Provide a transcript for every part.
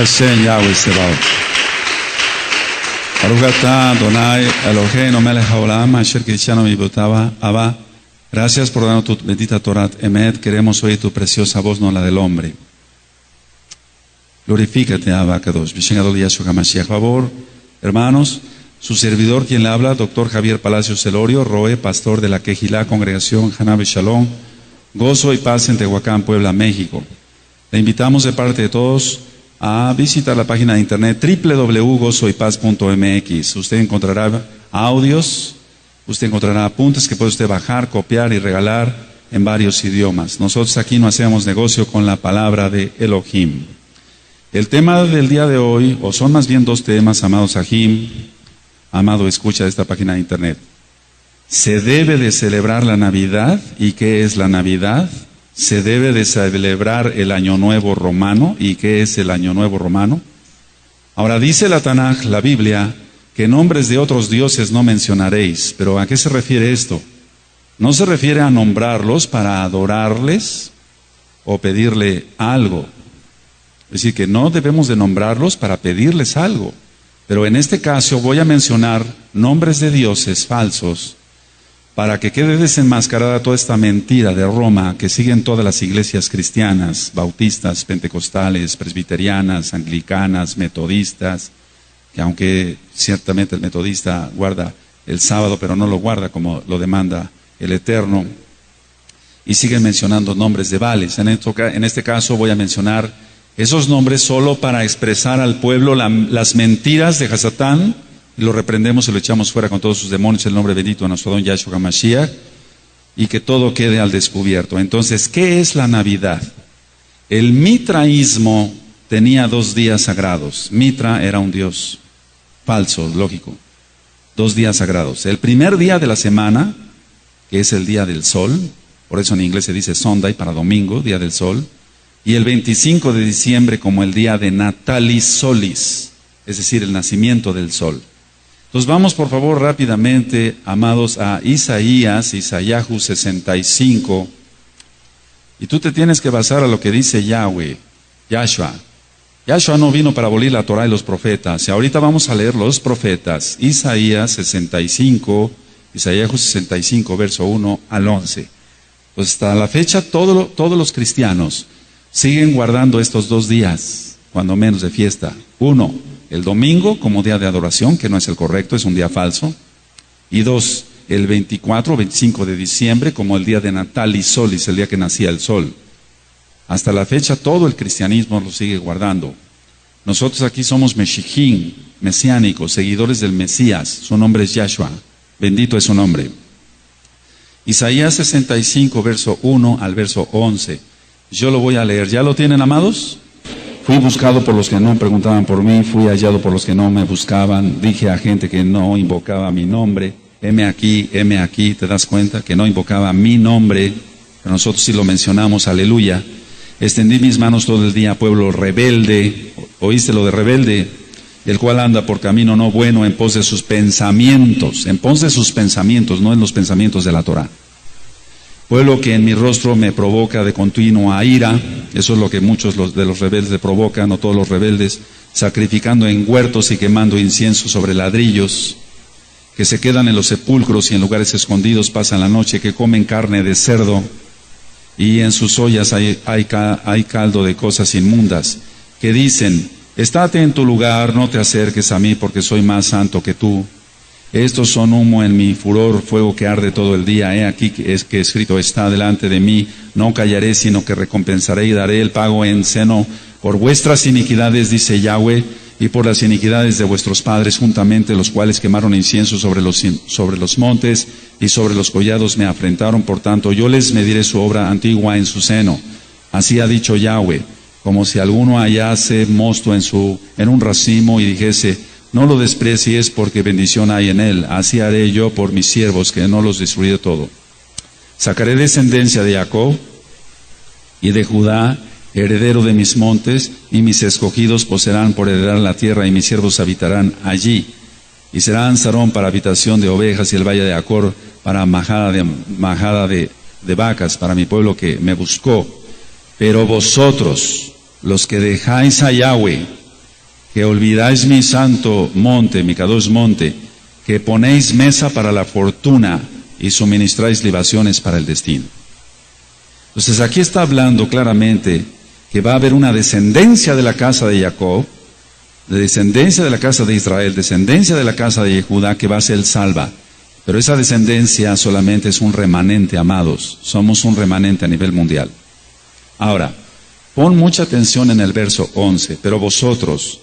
Hashem Yahweh Sebaot. Baruch atah Adonai Eloheinu melech haolam asher kiddushanu mitzvotava Abba. Gracias por darnos tu bendita Torah Emet. Queremos oír tu preciosa voz, no la del hombre. Glorifícate, Abba Kadosh. B'Shem Yahshua HaMashiach. Favor, hermanos, su servidor quien le habla, doctor Javier Palacios Celorio, Roe, pastor de la Quejilá, Congregación Hanabe Shalom, Gozo y Paz en Tehuacán, Puebla, México. Le invitamos de parte de todos a visitar la página de internet www.gozoypaz.mx. Usted encontrará audios, usted encontrará apuntes que puede usted bajar, copiar y regalar en varios idiomas. Nosotros aquí no hacemos negocio con la palabra de Elohim. El tema del día de hoy, o son más bien dos temas, amados Sahim, amado escucha de esta página de internet. ¿Se debe de celebrar la Navidad? ¿Y qué es la Navidad? ¿Se debe de celebrar el Año Nuevo Romano? ¿Y qué es el Año Nuevo Romano? Ahora dice la Tanaj, la Biblia, que nombres de otros dioses no mencionaréis. ¿Pero a qué se refiere esto? No se refiere a nombrarlos para adorarles o pedirle algo. Es decir, que no debemos de nombrarlos para pedirles algo. Pero en este caso voy a mencionar nombres de dioses falsos para que quede desenmascarada toda esta mentira de Roma que siguen todas las iglesias cristianas, bautistas, pentecostales, presbiterianas, anglicanas, metodistas, que aunque ciertamente el metodista guarda el sábado, pero no lo guarda como lo demanda el Eterno, y siguen mencionando nombres de Baales. En este caso voy a mencionar esos nombres solo para expresar al pueblo las mentiras de Hasatán, y lo reprendemos y lo echamos fuera con todos sus demonios, el nombre bendito de nuestro don Yahshua HaMashiach, y que todo quede al descubierto. Entonces, ¿qué es la Navidad? El mitraísmo tenía 2 días sagrados. Mitra era un dios falso, lógico. 2 días sagrados. El primer día de la semana, que es el día del sol, por eso en inglés se dice Sunday para domingo, día del sol, y el 25 de diciembre como el día de Natalis Solis, es decir, el nacimiento del sol. Entonces vamos por favor rápidamente, amados, a Isaíahu 65, y tú te tienes que basar a lo que dice Yahweh, Yahshua. Yahshua no vino para abolir la Torah y los profetas, y ahorita vamos a leer los profetas, Isaíahu 65, verso 1 al 11. Pues hasta la fecha todos los cristianos siguen guardando estos 2 días, cuando menos de fiesta. 1, el domingo como día de adoración, que no es el correcto, es un día falso. Y 2, el 24 o 25 de diciembre como el día de Natalis Solis, el día que nacía el sol. Hasta la fecha todo el cristianismo lo sigue guardando. Nosotros aquí somos Meshijim, mesiánicos, seguidores del Mesías. Su nombre es Yahshua. Bendito es su nombre. Isaías 65, verso 1 al verso 11. Yo lo voy a leer. ¿Ya lo tienen, amados? Fui buscado por los que no preguntaban por mí, fui hallado por los que no me buscaban. Dije a gente que no invocaba mi nombre, heme aquí, ¿te das cuenta? Que no invocaba mi nombre, pero nosotros sí lo mencionamos, aleluya. Extendí mis manos todo el día, pueblo rebelde, ¿oíste lo de rebelde? El cual anda por camino no bueno en pos de sus pensamientos, no en los pensamientos de la Torah. Pueblo que en mi rostro me provoca de continuo a ira, eso es lo que muchos de los rebeldes le provocan, no todos los rebeldes, sacrificando en huertos y quemando incienso sobre ladrillos, que se quedan en los sepulcros y en lugares escondidos pasan la noche, que comen carne de cerdo, y en sus ollas hay caldo de cosas inmundas, que dicen, estate en tu lugar, no te acerques a mí, porque soy más santo que tú. Estos son humo en mi furor, fuego que arde todo el día. He aquí que escrito está delante de mí, no callaré, sino que recompensaré y daré el pago en seno por vuestras iniquidades, dice Yahweh, y por las iniquidades de vuestros padres juntamente, los cuales quemaron incienso sobre los montes y sobre los collados me afrentaron. Por tanto, yo les mediré su obra antigua en su seno. Así ha dicho Yahweh, como si alguno hallase mosto en un racimo y dijese, no lo desprecies porque bendición hay en él. Así haré yo por mis siervos, que no los destruiré todo. Sacaré descendencia de Jacob y de Judá, heredero de mis montes, y mis escogidos poseerán por heredar la tierra, y mis siervos habitarán allí. Y serán Sarón para habitación de ovejas, y el valle de Acor para majada de vacas, para mi pueblo que me buscó. Pero vosotros, los que dejáis a Yahweh, que olvidáis mi santo monte, mi Kadosh monte, que ponéis mesa para la fortuna y suministráis libaciones para el destino. Entonces aquí está hablando claramente que va a haber una descendencia de la casa de Jacob, de descendencia de la casa de Israel, descendencia de la casa de Judá, que va a ser salva. Pero esa descendencia solamente es un remanente, amados. Somos un remanente a nivel mundial. Ahora, pon mucha atención en el verso 11. Pero vosotros,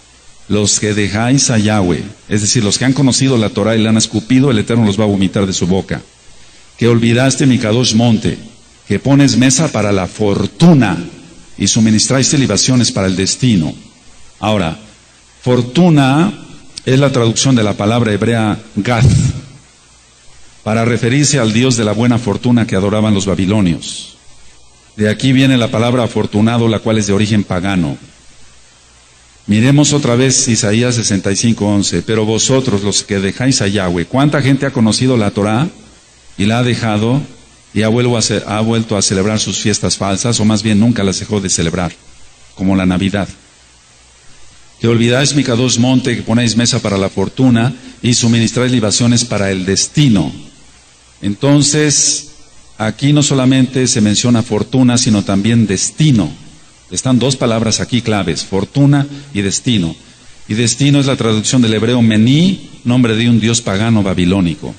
los que dejáis a Yahweh, es decir, los que han conocido la Torah y la han escupido, el Eterno los va a vomitar de su boca. Que olvidaste mi Kadosh monte, que pones mesa para la fortuna y suministráis libaciones para el destino. Ahora, fortuna es la traducción de la palabra hebrea Gath, para referirse al Dios de la buena fortuna que adoraban los babilonios. De aquí viene la palabra afortunado, la cual es de origen pagano. Miremos otra vez Isaías 65:11. Pero vosotros, los que dejáis a Yahweh, ¿cuánta gente ha conocido la Torah y la ha dejado y ha vuelto a celebrar sus fiestas falsas, o más bien nunca las dejó de celebrar, como la Navidad? Que olvidáis mi Kadosh monte, que ponéis mesa para la fortuna y suministráis libaciones para el destino. Entonces, aquí no solamente se menciona fortuna, sino también destino. Están dos palabras aquí claves, fortuna y destino. Y destino es la traducción del hebreo Mení, nombre de un dios pagano babilónico.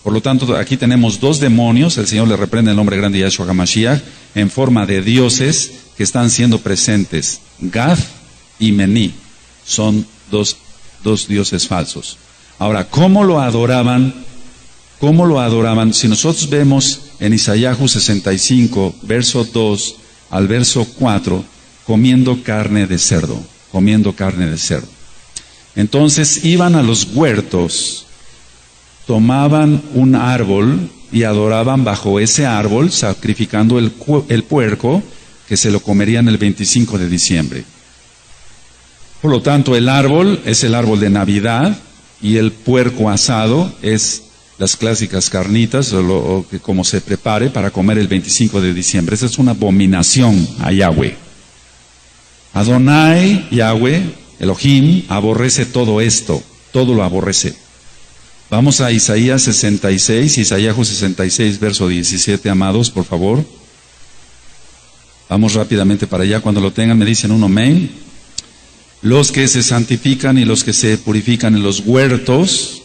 Por lo tanto, aquí tenemos dos demonios, el Señor le reprende el nombre grande de Yahshua HaMashiach, en forma de dioses que están siendo presentes. Gath y Mení son dos dioses falsos. Ahora, ¿cómo lo adoraban? ¿Cómo lo adoraban? Si nosotros vemos en Isaías 65, verso 2 al verso 4, comiendo carne de cerdo, comiendo carne de cerdo. Entonces iban a los huertos, tomaban un árbol y adoraban bajo ese árbol, sacrificando el puerco que se lo comerían el 25 de diciembre. Por lo tanto, el árbol es el árbol de Navidad y el puerco asado es las clásicas carnitas, o como se prepare para comer el 25 de diciembre. Esa es una abominación a Yahweh. Adonai, Yahweh, Elohim, aborrece todo esto, todo lo aborrece. Vamos a Isaías 66, Isaías 66, verso 17, amados, por favor. Vamos rápidamente para allá, cuando lo tengan me dicen un amén. Los que se santifican y los que se purifican en los huertos,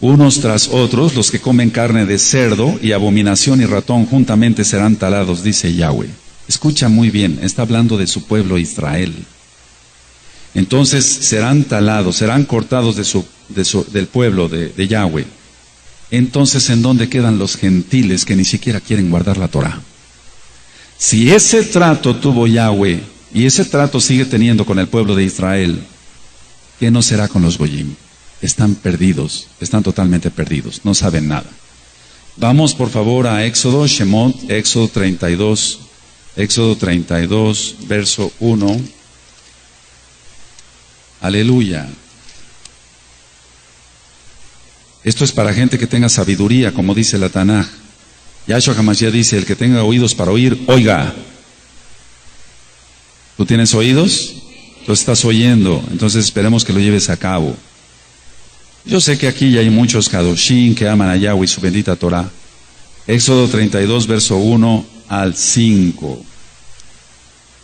unos tras otros, los que comen carne de cerdo y abominación y ratón juntamente serán talados, dice Yahweh. Escucha muy bien, está hablando de su pueblo Israel. Entonces serán talados, serán cortados del pueblo de Yahweh. Entonces, ¿en dónde quedan los gentiles que ni siquiera quieren guardar la Torah? Si ese trato tuvo Yahweh y ese trato sigue teniendo con el pueblo de Israel, ¿qué no será con los Goyim? Están perdidos, están totalmente perdidos, no saben nada. Vamos por favor a Éxodo, Shemot, Éxodo 32, verso 1. Aleluya. Esto es para gente que tenga sabiduría, como dice la Tanaj. Yahshua HaMashiach dice, el que tenga oídos para oír, oiga. ¿Tú tienes oídos? Tú estás oyendo, entonces esperemos que lo lleves a cabo. Yo sé que aquí ya hay muchos Kadoshim que aman a Yahweh y su bendita Torah. Éxodo 32, verso 1 al 5.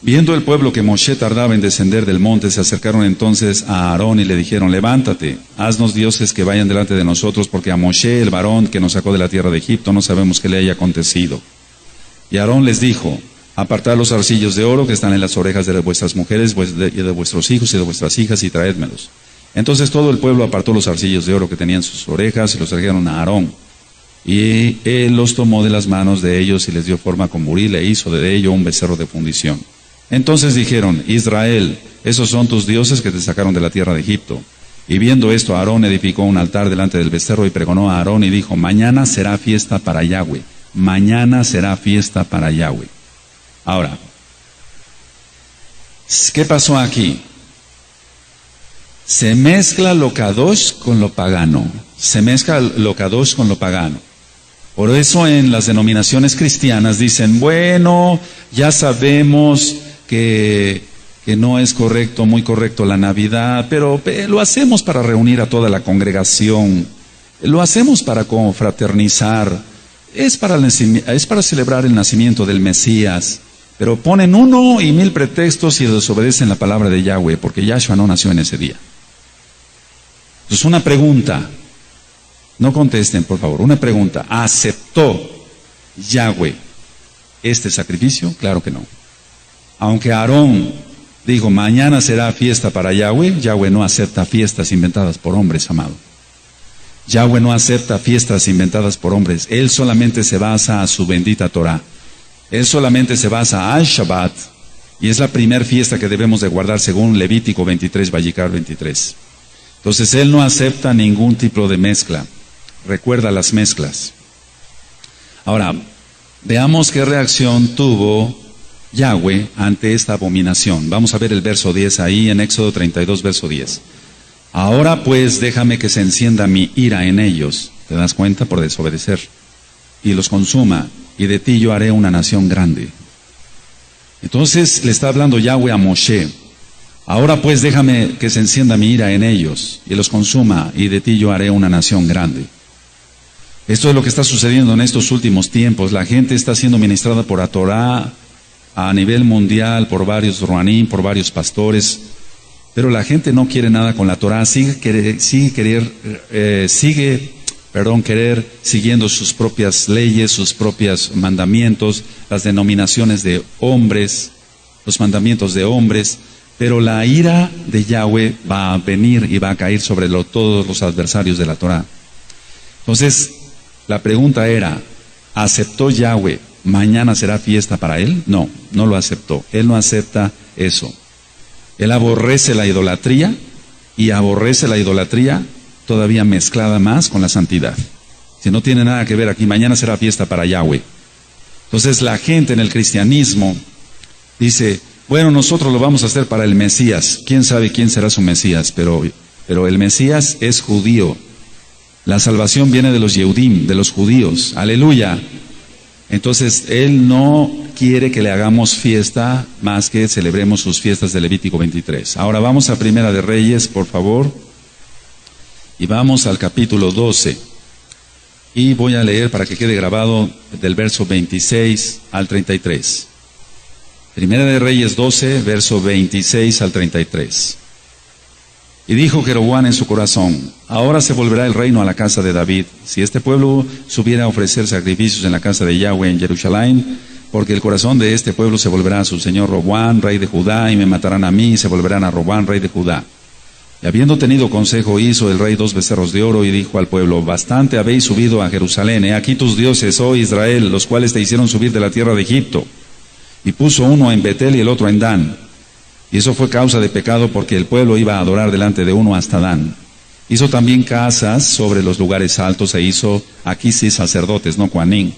Viendo el pueblo que Moshe tardaba en descender del monte, se acercaron entonces a Aarón y le dijeron, levántate, haznos dioses que vayan delante de nosotros, porque a Moshe, el varón que nos sacó de la tierra de Egipto, no sabemos qué le haya acontecido. Y Aarón les dijo, apartad los zarcillos de oro que están en las orejas de vuestras mujeres, y de vuestros hijos y de vuestras hijas, y traédmelos. Entonces todo el pueblo apartó los zarcillos de oro que tenían sus orejas y los trajeron a Aarón. Y él los tomó de las manos de ellos y les dio forma con buril e hizo de ello un becerro de fundición. Entonces dijeron, Israel, esos son tus dioses que te sacaron de la tierra de Egipto. Y viendo esto, Aarón edificó un altar delante del becerro y pregonó a Aarón y dijo, mañana será fiesta para Yahweh. Mañana será fiesta para Yahweh. Ahora, ¿qué pasó aquí? Se mezcla lo kadosh con lo pagano. Se mezcla lo kadosh con lo pagano. Por eso en las denominaciones cristianas dicen, bueno, ya sabemos que que no es correcto, muy correcto la Navidad, pero lo hacemos para reunir a toda la congregación, lo hacemos para confraternizar, es para celebrar el nacimiento del Mesías, pero ponen 1 y 1000 pretextos y desobedecen la palabra de Yahweh, porque Yahshua no nació en ese día. Entonces, una pregunta, no contesten por favor, una pregunta: ¿aceptó Yahweh este sacrificio? Claro que no. Aunque Aarón dijo, mañana será fiesta para Yahweh, Yahweh no acepta fiestas inventadas por hombres, amado. Yahweh no acepta fiestas inventadas por hombres. Él solamente se basa a su bendita Torah. Él solamente se basa al Shabbat, y es la primera fiesta que debemos de guardar según Levítico 23, Vallicar 23. Entonces, Él no acepta ningún tipo de mezcla. Recuerda las mezclas. Ahora, veamos qué reacción tuvo Yahweh ante esta abominación. Vamos a ver el verso 10 ahí en Éxodo 32, verso 10. Ahora pues déjame que se encienda mi ira en ellos, ¿te das cuenta? Por desobedecer, y los consuma, y de ti yo haré una nación grande. Entonces le está hablando Yahweh a Moshe. Ahora pues déjame que se encienda mi ira en ellos, y los consuma, y de ti yo haré una nación grande. Esto es lo que está sucediendo en estos últimos tiempos. La gente está siendo ministrada por la Torah a nivel mundial, por varios ruanim, por varios pastores, pero la gente no quiere nada con la Torah, sigue querer siguiendo sus propias leyes, sus propios mandamientos, las denominaciones de hombres, los mandamientos de hombres, pero la ira de Yahweh va a venir y va a caer sobre todos los adversarios de la Torah. Entonces, la pregunta era, ¿aceptó Yahweh? ¿Mañana será fiesta para él? No, no lo aceptó. Él no acepta eso. Él aborrece la idolatría, y aborrece la idolatría todavía mezclada más con la santidad. Si no tiene nada que ver aquí, mañana será fiesta para Yahweh. Entonces la gente en el cristianismo dice, bueno, nosotros lo vamos a hacer para el Mesías. ¿Quién sabe quién será su Mesías? Pero el Mesías es judío. La salvación viene de los Yehudim, de los judíos. Aleluya. Entonces, Él no quiere que le hagamos fiesta más que celebremos sus fiestas de Levítico 23. Ahora vamos a Primera de Reyes, por favor, y vamos al capítulo 12. Y voy a leer para que quede grabado del verso 26 al 33. Primera de Reyes 12, verso 26 al 33. Y dijo Jeroboam en su corazón, ahora se volverá el reino a la casa de David, si este pueblo subiera a ofrecer sacrificios en la casa de Yahweh en Jerusalén, porque el corazón de este pueblo se volverá a su señor Roboam, rey de Judá, y me matarán a mí, y se volverán a Roboam, rey de Judá. Y habiendo tenido consejo, hizo el rey 2 becerros de oro, y dijo al pueblo, bastante habéis subido a Jerusalén, he aquí tus dioses, oh Israel, los cuales te hicieron subir de la tierra de Egipto. Y puso uno en Betel y el otro en Dan. Y eso fue causa de pecado, porque el pueblo iba a adorar delante de uno hasta Dan. Hizo también casas sobre los lugares altos, e hizo, aquí sí sacerdotes, no Coanín,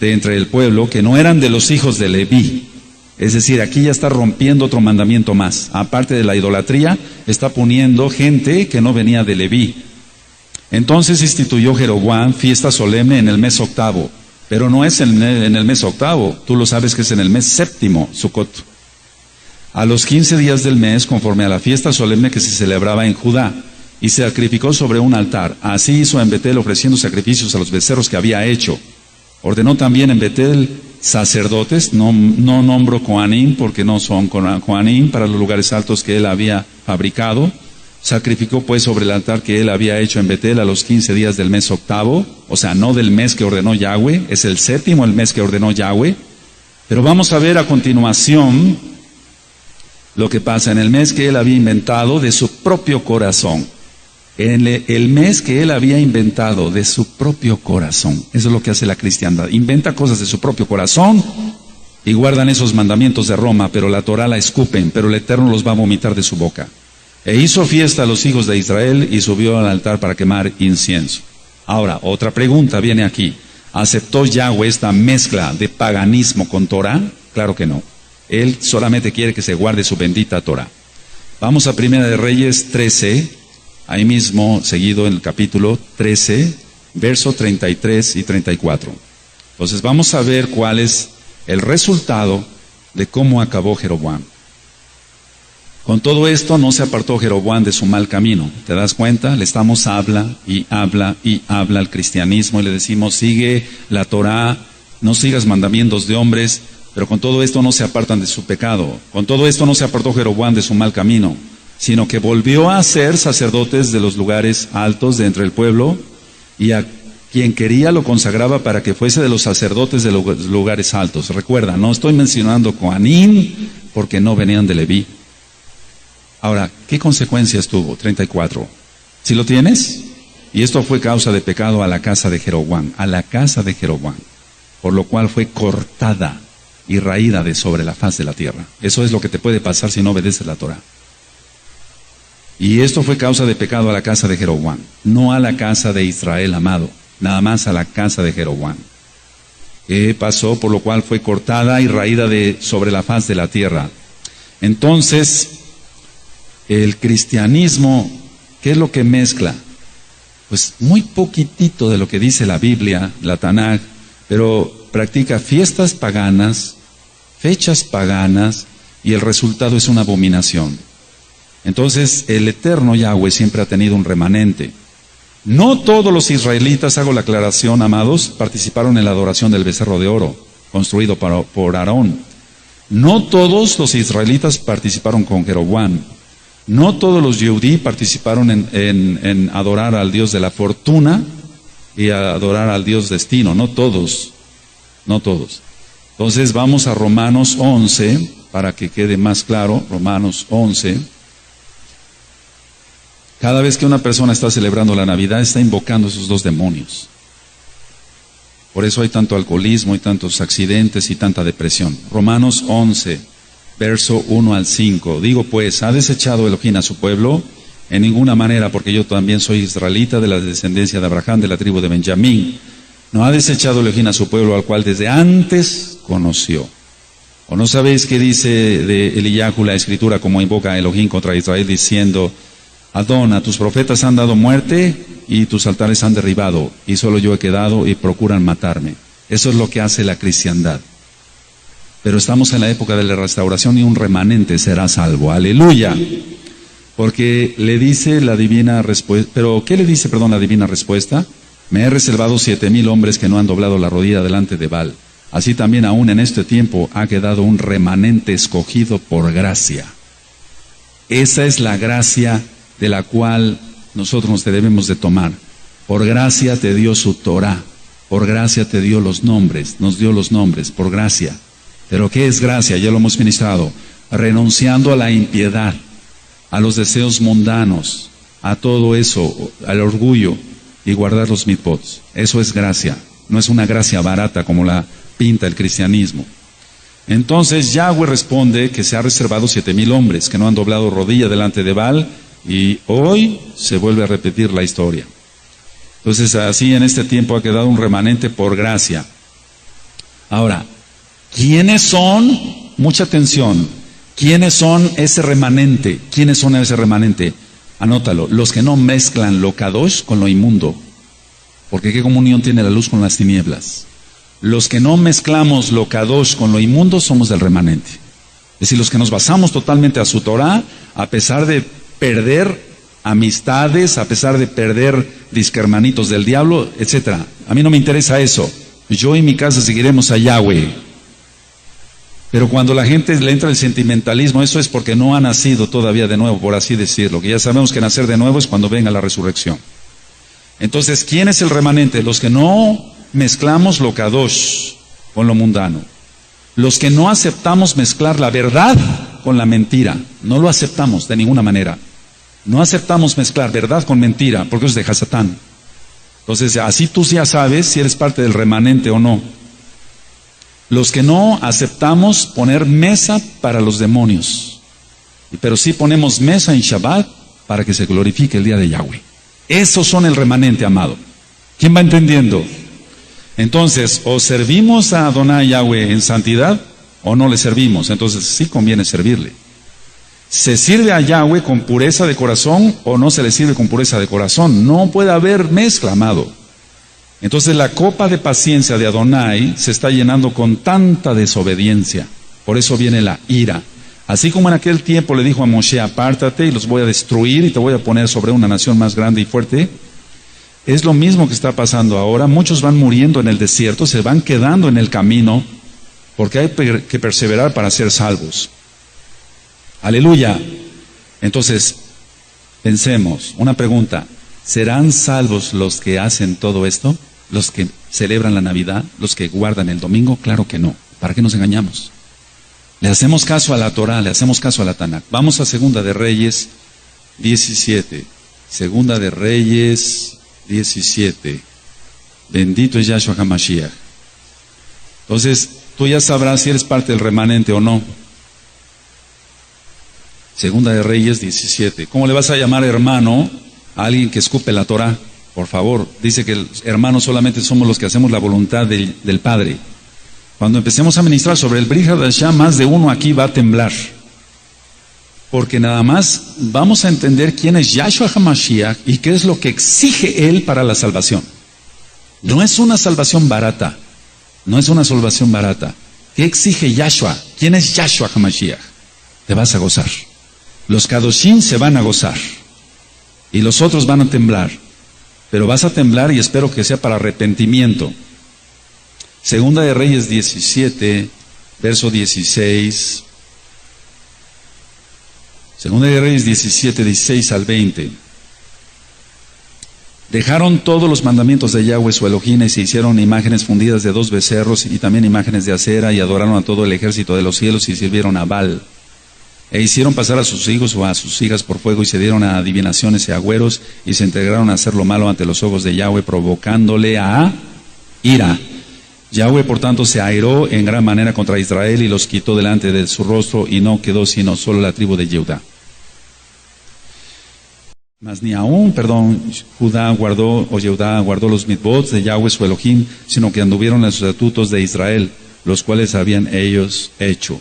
de entre el pueblo, que no eran de los hijos de Leví. Es decir, aquí ya está rompiendo otro mandamiento más. Aparte de la idolatría, está poniendo gente que no venía de Leví. Entonces instituyó Jeroboam fiesta solemne en el mes 8, pero no es en el mes 8, tú lo sabes que es en el mes 7, Sukkot. A los 15 días del mes, conforme a la fiesta solemne que se celebraba en Judá, y se sacrificó sobre un altar. Así hizo en Betel, ofreciendo sacrificios a los becerros que había hecho. Ordenó también en Betel sacerdotes, no nombro Coanín, porque no son Coanín, para los lugares altos que él había fabricado. Sacrificó pues sobre el altar que él había hecho en Betel a los 15 días del mes 8, o sea, no del mes que ordenó Yahweh, es el 7 el mes que ordenó Yahweh. Pero vamos a ver a continuación lo que pasa en el mes que él había inventado de su propio corazón. En el mes que él había inventado de su propio corazón. Eso es lo que hace la cristiandad. Inventa cosas de su propio corazón y guardan esos mandamientos de Roma, pero la Torah la escupen, pero el Eterno los va a vomitar de su boca. E hizo fiesta a los hijos de Israel y subió al altar para quemar incienso. Ahora, otra pregunta viene aquí. ¿Aceptó Yahweh esta mezcla de paganismo con Torah? Claro que no. Él solamente quiere que se guarde su bendita Torah. Vamos a Primera de Reyes 13, ahí mismo seguido en el capítulo 13, verso 33 y 34. Entonces vamos a ver cuál es el resultado de cómo acabó Jeroboam. Con todo esto no se apartó Jeroboam de su mal camino. ¿Te das cuenta? Le estamos habla y habla y habla al cristianismo y le decimos, sigue la Torá, no sigas mandamientos de hombres, pero con todo esto no se apartan de su pecado. Con todo esto no se apartó Jeroboam de su mal camino, sino que volvió a ser sacerdotes de los lugares altos de entre el pueblo, y a quien quería lo consagraba para que fuese de los sacerdotes de los lugares altos. Recuerda, no estoy mencionando Coanín porque no venían de Leví. Ahora, ¿qué consecuencias tuvo? 34. ¿Sí lo tienes? Y esto fue causa de pecado a la casa de Jeroboam, por lo cual fue cortada y raída de sobre la faz de la tierra. Eso es lo que te puede pasar si no obedeces la Torah. Y esto fue causa de pecado a la casa de Jeroboam, no a la casa de Israel, amado, nada más a la casa de Jeroboam. ¿Qué pasó? Por lo cual fue cortada y raída de sobre la faz de la tierra. Entonces, el cristianismo, ¿qué es lo que mezcla? Pues muy poquitito de lo que dice la Biblia, la Tanaj, pero practica fiestas paganas, fechas paganas, y el resultado es una abominación. Entonces, el eterno Yahweh siempre ha tenido un remanente. No todos los israelitas, hago la aclaración, amados, participaron en la adoración del becerro de oro, construido por Aarón. No todos los israelitas participaron con Jeroboam. No todos los Yehudí participaron en adorar al Dios de la fortuna y adorar al Dios destino. No todos. Entonces vamos a Romanos 11, para que quede más claro. Romanos 11. Cada vez que una persona está celebrando la Navidad, está invocando esos dos demonios. Por eso hay tanto alcoholismo y tantos accidentes y tanta depresión. Romanos 11, verso 1 al 5. Digo pues, ¿ha desechado Elohim a su pueblo? En ninguna manera, porque yo también soy israelita de la descendencia de Abraham, de la tribu de Benjamín. No ha desechado Elohim a su pueblo, al cual desde antes conoció. ¿O no sabéis qué dice de Eliyahu la escritura, como invoca a Elohim contra Israel, diciendo: Adón, a tus profetas han dado muerte y tus altares han derribado, y solo yo he quedado y procuran matarme? Eso es lo que hace la cristiandad. Pero estamos en la época de la restauración y un remanente será salvo. ¡Aleluya! Porque le dice la divina respuesta. ¿Pero qué le dice, la divina respuesta? Me he reservado 7,000 hombres que no han doblado la rodilla delante de Baal. Así también aún en este tiempo ha quedado un remanente escogido por gracia. Esa es la gracia de la cual nosotros nos debemos de tomar. Por gracia te dio su Torah, por gracia te dio los nombres, nos dio los nombres, por gracia. Pero ¿qué es gracia? Ya lo hemos ministrado. Renunciando a la impiedad, a los deseos mundanos, a todo eso, al orgullo, y guardar los mitzvot. Eso es gracia. No es una gracia barata como la pinta el cristianismo. Entonces Yahweh responde que se ha reservado 7,000 hombres que no han doblado rodilla delante de Baal, y hoy se vuelve a repetir la historia. Entonces así en este tiempo ha quedado un remanente por gracia. Ahora, ¿quiénes son? Mucha atención. ¿Quiénes son ese remanente? ¿Quiénes son ese remanente? Anótalo. Los que no mezclan lo kadosh con lo inmundo. Porque ¿qué comunión tiene la luz con las tinieblas? Los que no mezclamos lo kadosh con lo inmundo somos del remanente. Es decir, los que nos basamos totalmente a su Torah, a pesar de perder amistades, a pesar de perder disquermanitos del diablo, etc. A mí no me interesa eso. Yo y mi casa seguiremos a Yahweh. Pero cuando la gente le entra el sentimentalismo, eso es porque no ha nacido todavía de nuevo, por así decirlo. Que ya sabemos que nacer de nuevo es cuando venga la resurrección. Entonces, ¿quién es el remanente? Los que no mezclamos lo kadosh con lo mundano. Los que no aceptamos mezclar la verdad con la mentira. No lo aceptamos de ninguna manera. No aceptamos mezclar verdad con mentira, porque eso es de Hasatán. Entonces, así tú ya sabes si eres parte del remanente o no. Los que no aceptamos poner mesa para los demonios, pero sí ponemos mesa en Shabbat para que se glorifique el día de Yahweh. Esos son el remanente, amado. ¿Quién va entendiendo? Entonces, o servimos a Adonai Yahweh en santidad, o no le servimos. Entonces, sí conviene servirle. ¿Se sirve a Yahweh con pureza de corazón o no se le sirve con pureza de corazón? No puede haber mezcla, amado. Entonces la copa de paciencia de Adonai se está llenando con tanta desobediencia. Por eso viene la ira. Así como en aquel tiempo le dijo a Moshe, apártate y los voy a destruir y te voy a poner sobre una nación más grande y fuerte, es lo mismo que está pasando ahora. Muchos van muriendo en el desierto, se van quedando en el camino, porque hay que perseverar para ser salvos. Aleluya. Entonces, pensemos, una pregunta, ¿serán salvos los que hacen todo esto? ¿Los que celebran la Navidad? ¿Los que guardan el domingo? Claro que no. ¿Para qué nos engañamos? Le hacemos caso a la Torah, le hacemos caso a la Tanakh. Vamos a Segunda de Reyes 17. Segunda de Reyes 17. Bendito es Yahshua HaMashiach. Entonces, tú ya sabrás si eres parte del remanente o no. Segunda de Reyes 17. ¿Cómo le vas a llamar hermano a alguien que escupe la Torah? Por favor, dice que hermanos solamente somos los que hacemos la voluntad del Padre. Cuando empecemos a ministrar sobre el Brit Hadashah, más de uno aquí va a temblar. Porque nada más vamos a entender quién es Yahshua HaMashiach y qué es lo que exige Él para la salvación. No es una salvación barata. No es una salvación barata. ¿Qué exige Yahshua? ¿Quién es Yahshua HaMashiach? Te vas a gozar. Los Kadoshim se van a gozar. Y los otros van a temblar. Pero vas a temblar y espero que sea para arrepentimiento. Segunda de Reyes 17, verso 16. Segunda de Reyes 17, 16 al 20. Dejaron todos los mandamientos de Yahweh su Elohim y se hicieron imágenes fundidas de 2 becerros y también imágenes de acera y adoraron a todo el ejército de los cielos y sirvieron a Baal. E hicieron pasar a sus hijos o a sus hijas por fuego y se dieron a adivinaciones y agüeros y se entregaron a hacer lo malo ante los ojos de Yahweh, provocándole a ira. Yahweh, por tanto, se airó en gran manera contra Israel y los quitó delante de su rostro y no quedó sino solo la tribu de Judá. Mas ni aún, Judá guardó los mitzvot de Yahweh su Elohim, sino que anduvieron en los estatutos de Israel, los cuales habían ellos hecho.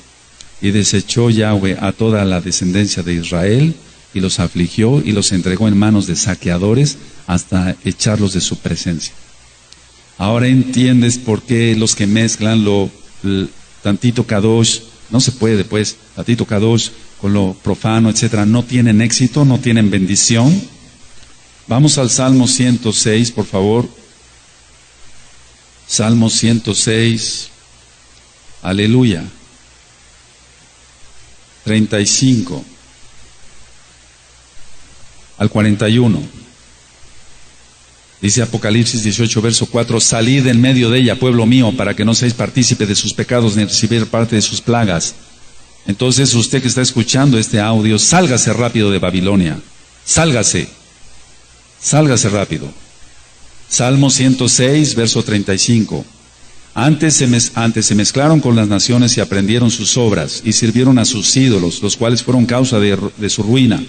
Y desechó Yahweh a toda la descendencia de Israel, y los afligió y los entregó en manos de saqueadores hasta echarlos de su presencia. Ahora entiendes por qué los que mezclan tantito Kadosh, no se puede pues, tantito Kadosh con lo profano, etcétera, no tienen éxito, no tienen bendición. Vamos al Salmo 106, por favor. Salmo 106, aleluya. 35 al 41. Dice Apocalipsis 18, verso 4, salid en medio de ella, pueblo mío, para que no seáis partícipe de sus pecados, ni recibir parte de sus plagas. Entonces usted que está escuchando este audio, sálgase rápido de Babilonia. Sálgase rápido. Salmo 106, verso 35. Antes se mezclaron con las naciones y aprendieron sus obras, y sirvieron a sus ídolos, los cuales fueron causa de su ruina.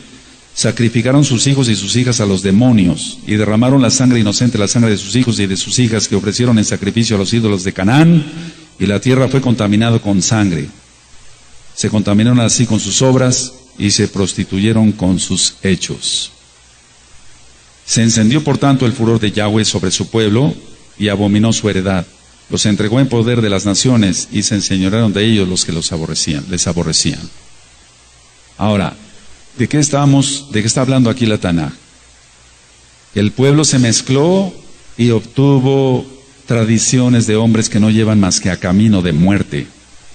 Sacrificaron sus hijos y sus hijas a los demonios, y derramaron la sangre inocente, la sangre de sus hijos y de sus hijas, que ofrecieron en sacrificio a los ídolos de Canaán, y la tierra fue contaminada con sangre. Se contaminaron así con sus obras, y se prostituyeron con sus hechos. Se encendió por tanto el furor de Yahweh sobre su pueblo, y abominó su heredad. Los entregó en poder de las naciones, y se enseñorearon de ellos los que les aborrecían. Ahora, ¿de qué está hablando aquí la Tanakh? El pueblo se mezcló y obtuvo tradiciones de hombres que no llevan más que a camino de muerte.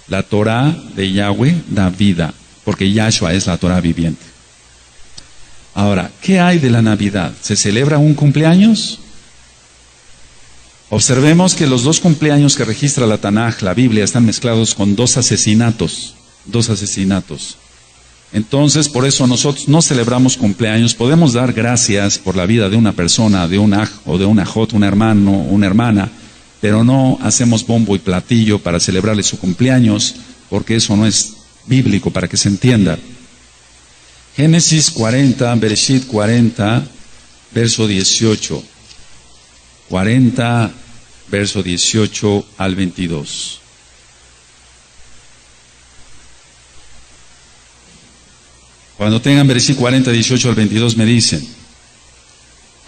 La Torah de Yahweh da vida, porque Yahshua es la Torah viviente. Ahora, ¿qué hay de la Navidad? ¿Se celebra un cumpleaños? Observemos que los 2 cumpleaños que registra la Tanakh, la Biblia, están mezclados con 2 asesinatos. Entonces, por eso nosotros no celebramos cumpleaños. Podemos dar gracias por la vida de una persona, de un aj o de una jot, un hermano, una hermana, pero no hacemos bombo y platillo para celebrarle su cumpleaños, porque eso no es bíblico, para que se entienda. Génesis 40, Bereshit 40, verso 18. 40, verso 18 al 22. Cuando tengan Bereshit 40, 18 al 22 me dicen.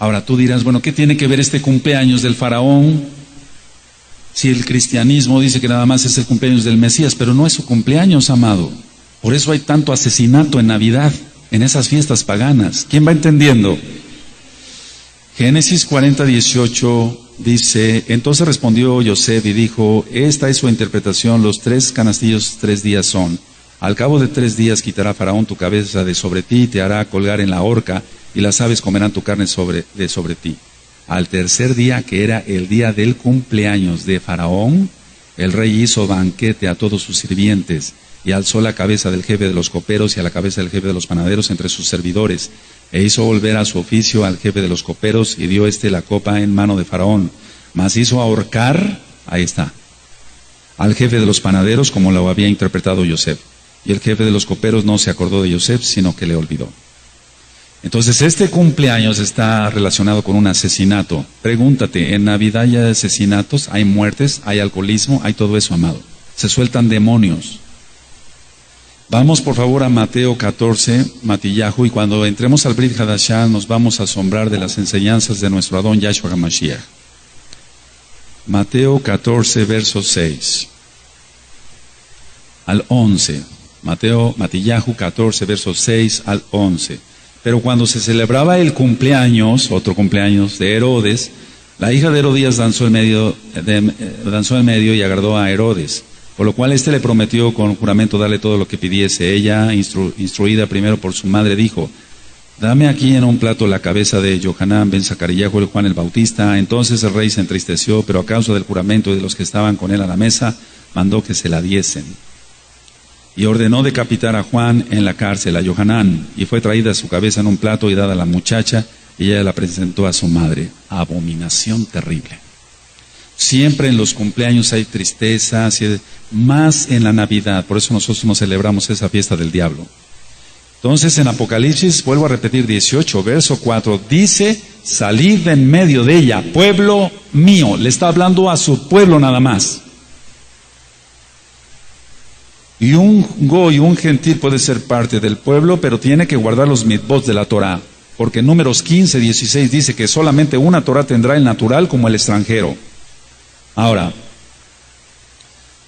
Ahora tú dirás, bueno, ¿qué tiene que ver este cumpleaños del faraón? Si el cristianismo dice que nada más es el cumpleaños del Mesías, pero no es su cumpleaños, amado. Por eso hay tanto asesinato en Navidad, en esas fiestas paganas. ¿Quién va entendiendo? Génesis 40:18 dice: entonces respondió Yosef y dijo: esta es su interpretación, los 3 canastillos 3 días son. Al cabo de 3 días quitará Faraón tu cabeza de sobre ti y te hará colgar en la horca, y las aves comerán tu carne de sobre ti. Al tercer día, que era el día del cumpleaños de Faraón, el rey hizo banquete a todos sus sirvientes, y alzó la cabeza del jefe de los coperos y a la cabeza del jefe de los panaderos entre sus servidores, e hizo volver a su oficio al jefe de los coperos, y dio la copa en mano de Faraón. Mas hizo ahorcar, ahí está, al jefe de los panaderos, como lo había interpretado Yosef. Y el jefe de los coperos no se acordó de Yosef, sino que le olvidó. Entonces este cumpleaños está relacionado con un asesinato. Pregúntate, ¿en Navidad hay asesinatos, hay muertes, hay alcoholismo, hay todo eso, amado? Se sueltan demonios. Vamos por favor a Mateo 14, Matillahu, y cuando entremos al Brit Hadashah nos vamos a asombrar de las enseñanzas de nuestro Adón Yahshua HaMashiach. Mateo 14, verso 6 al 11. Matillahu 14, versos 6 al 11. Pero cuando se celebraba el cumpleaños, otro cumpleaños de Herodes, la hija de Herodías danzó en medio y agradó a Herodes, por lo cual éste le prometió con juramento darle todo lo que pidiese. Ella, instruida primero por su madre, dijo: dame aquí en un plato la cabeza de Johanán ben Zacarías, Juan el Bautista. Entonces el rey se entristeció, pero a causa del juramento y de los que estaban con él a la mesa, mandó que se la diesen. Y ordenó decapitar a Juan en la cárcel, a Johanán, y fue traída su cabeza en un plato y dada a la muchacha, y ella la presentó a su madre. Abominación terrible. Siempre en los cumpleaños hay tristeza, más en la Navidad, por eso nosotros no celebramos esa fiesta del diablo. Entonces en Apocalipsis, vuelvo a repetir 18, verso 4, dice: salid de en medio de ella, pueblo mío. Le está hablando a su pueblo nada más. Y un goy, un gentil puede ser parte del pueblo, pero tiene que guardar los mitzvot de la Torah. Porque en Números 15, 16 dice que solamente una Torah tendrá el natural como el extranjero. Ahora,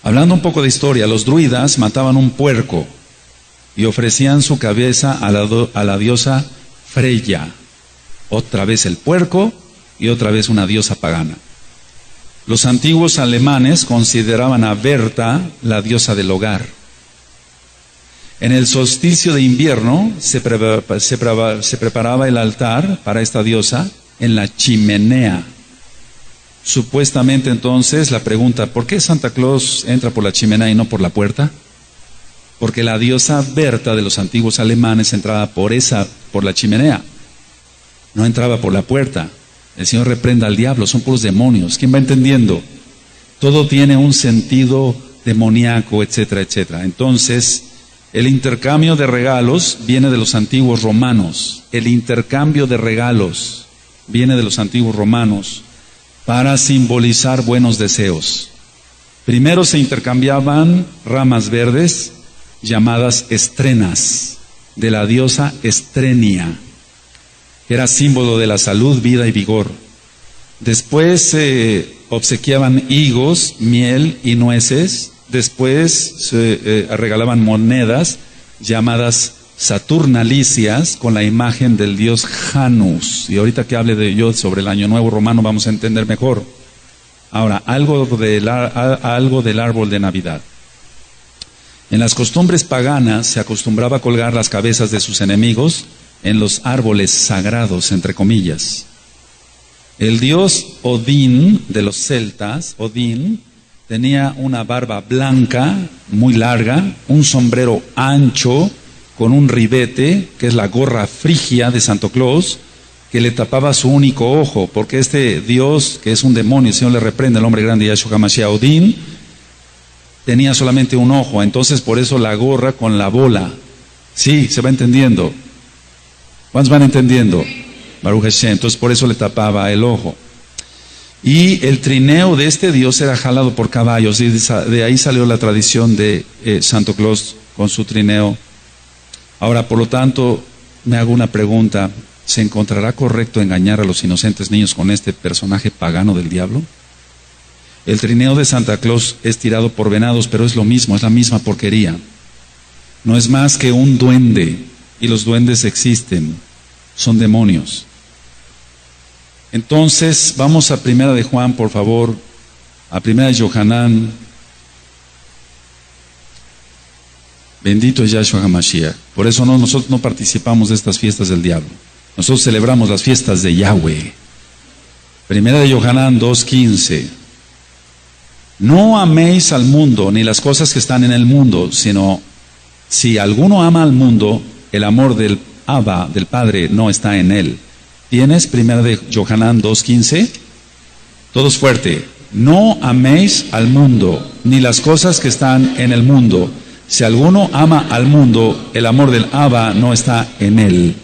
hablando un poco de historia, los druidas mataban un puerco y ofrecían su cabeza a la diosa Freya. Otra vez el puerco y otra vez una diosa pagana. Los antiguos alemanes consideraban a Berta la diosa del hogar. En el solsticio de invierno se preparaba el altar para esta diosa en la chimenea. Supuestamente entonces la pregunta: ¿por qué Santa Claus entra por la chimenea y no por la puerta? Porque la diosa Berta de los antiguos alemanes entraba por la chimenea, no entraba por la puerta. El Señor reprenda al diablo, son puros demonios. ¿Quién va entendiendo? Todo tiene un sentido demoníaco, etcétera, etcétera. Entonces, el intercambio de regalos viene de los antiguos romanos. El intercambio de regalos viene de los antiguos romanos para simbolizar buenos deseos. Primero se intercambiaban ramas verdes llamadas estrenas de la diosa Estrenia, que era símbolo de la salud, vida y vigor. Después se obsequiaban higos, miel y nueces. Después se regalaban monedas llamadas saturnalicias con la imagen del dios Janus. Y ahorita que hable yo sobre el Año Nuevo Romano vamos a entender mejor. Ahora, algo del árbol de Navidad. En las costumbres paganas se acostumbraba a colgar las cabezas de sus enemigos en los árboles sagrados, entre comillas. El dios Odín de los celtas, Odín, tenía una barba blanca, muy larga, un sombrero ancho, con un ribete, que es la gorra frigia de Santo Claus, que le tapaba su único ojo, porque este Dios, que es un demonio, el Señor le reprende, el hombre grande Yahshua HaMashiach, Odín, tenía solamente un ojo, entonces por eso la gorra con la bola. Sí, se va entendiendo. ¿Cuántos van entendiendo? Baruch Hashem, entonces por eso le tapaba el ojo. Y el trineo de este Dios era jalado por caballos, y de ahí salió la tradición de Santo Claus con su trineo. Ahora, por lo tanto, me hago una pregunta: ¿se encontrará correcto engañar a los inocentes niños con este personaje pagano del diablo? El trineo de Santa Claus es tirado por venados, pero es lo mismo, es la misma porquería. No es más que un duende, y los duendes existen, son demonios. Entonces, vamos a Primera de Juan, por favor, a Primera de Yohanan. Bendito es Yahshua HaMashiach. Por eso nosotros no participamos de estas fiestas del diablo. Nosotros celebramos las fiestas de Yahweh. Primera de Yohanan 2:15. No améis al mundo ni las cosas que están en el mundo, sino si alguno ama al mundo, el amor del Abba, del Padre, no está en él. ¿Tienes Primera de Yohanan 2:15? Todos fuerte. No améis al mundo ni las cosas que están en el mundo. Si alguno ama al mundo, el amor del Abba no está en él.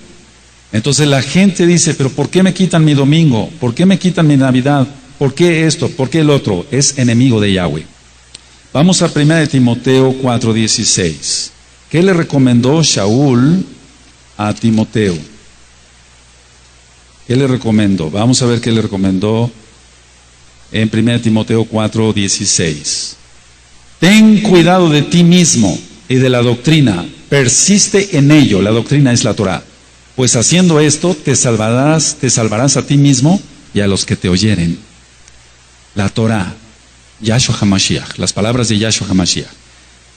Entonces la gente dice, pero ¿por qué me quitan mi domingo? ¿Por qué me quitan mi Navidad? ¿Por qué esto? ¿Por qué el otro? Es enemigo de Yahweh. Vamos a 1 Timoteo 4:16. ¿Qué le recomendó Shaul a Timoteo? ¿Qué le recomendó? Vamos a ver qué le recomendó en 1 Timoteo 4:16. Ten cuidado de ti mismo y de la doctrina, persiste en ello. La doctrina es la Torah. Pues haciendo esto te salvarás a ti mismo y a los que te oyeren. La Torah, Yahshua HaMashiach, las palabras de Yahshua HaMashiach.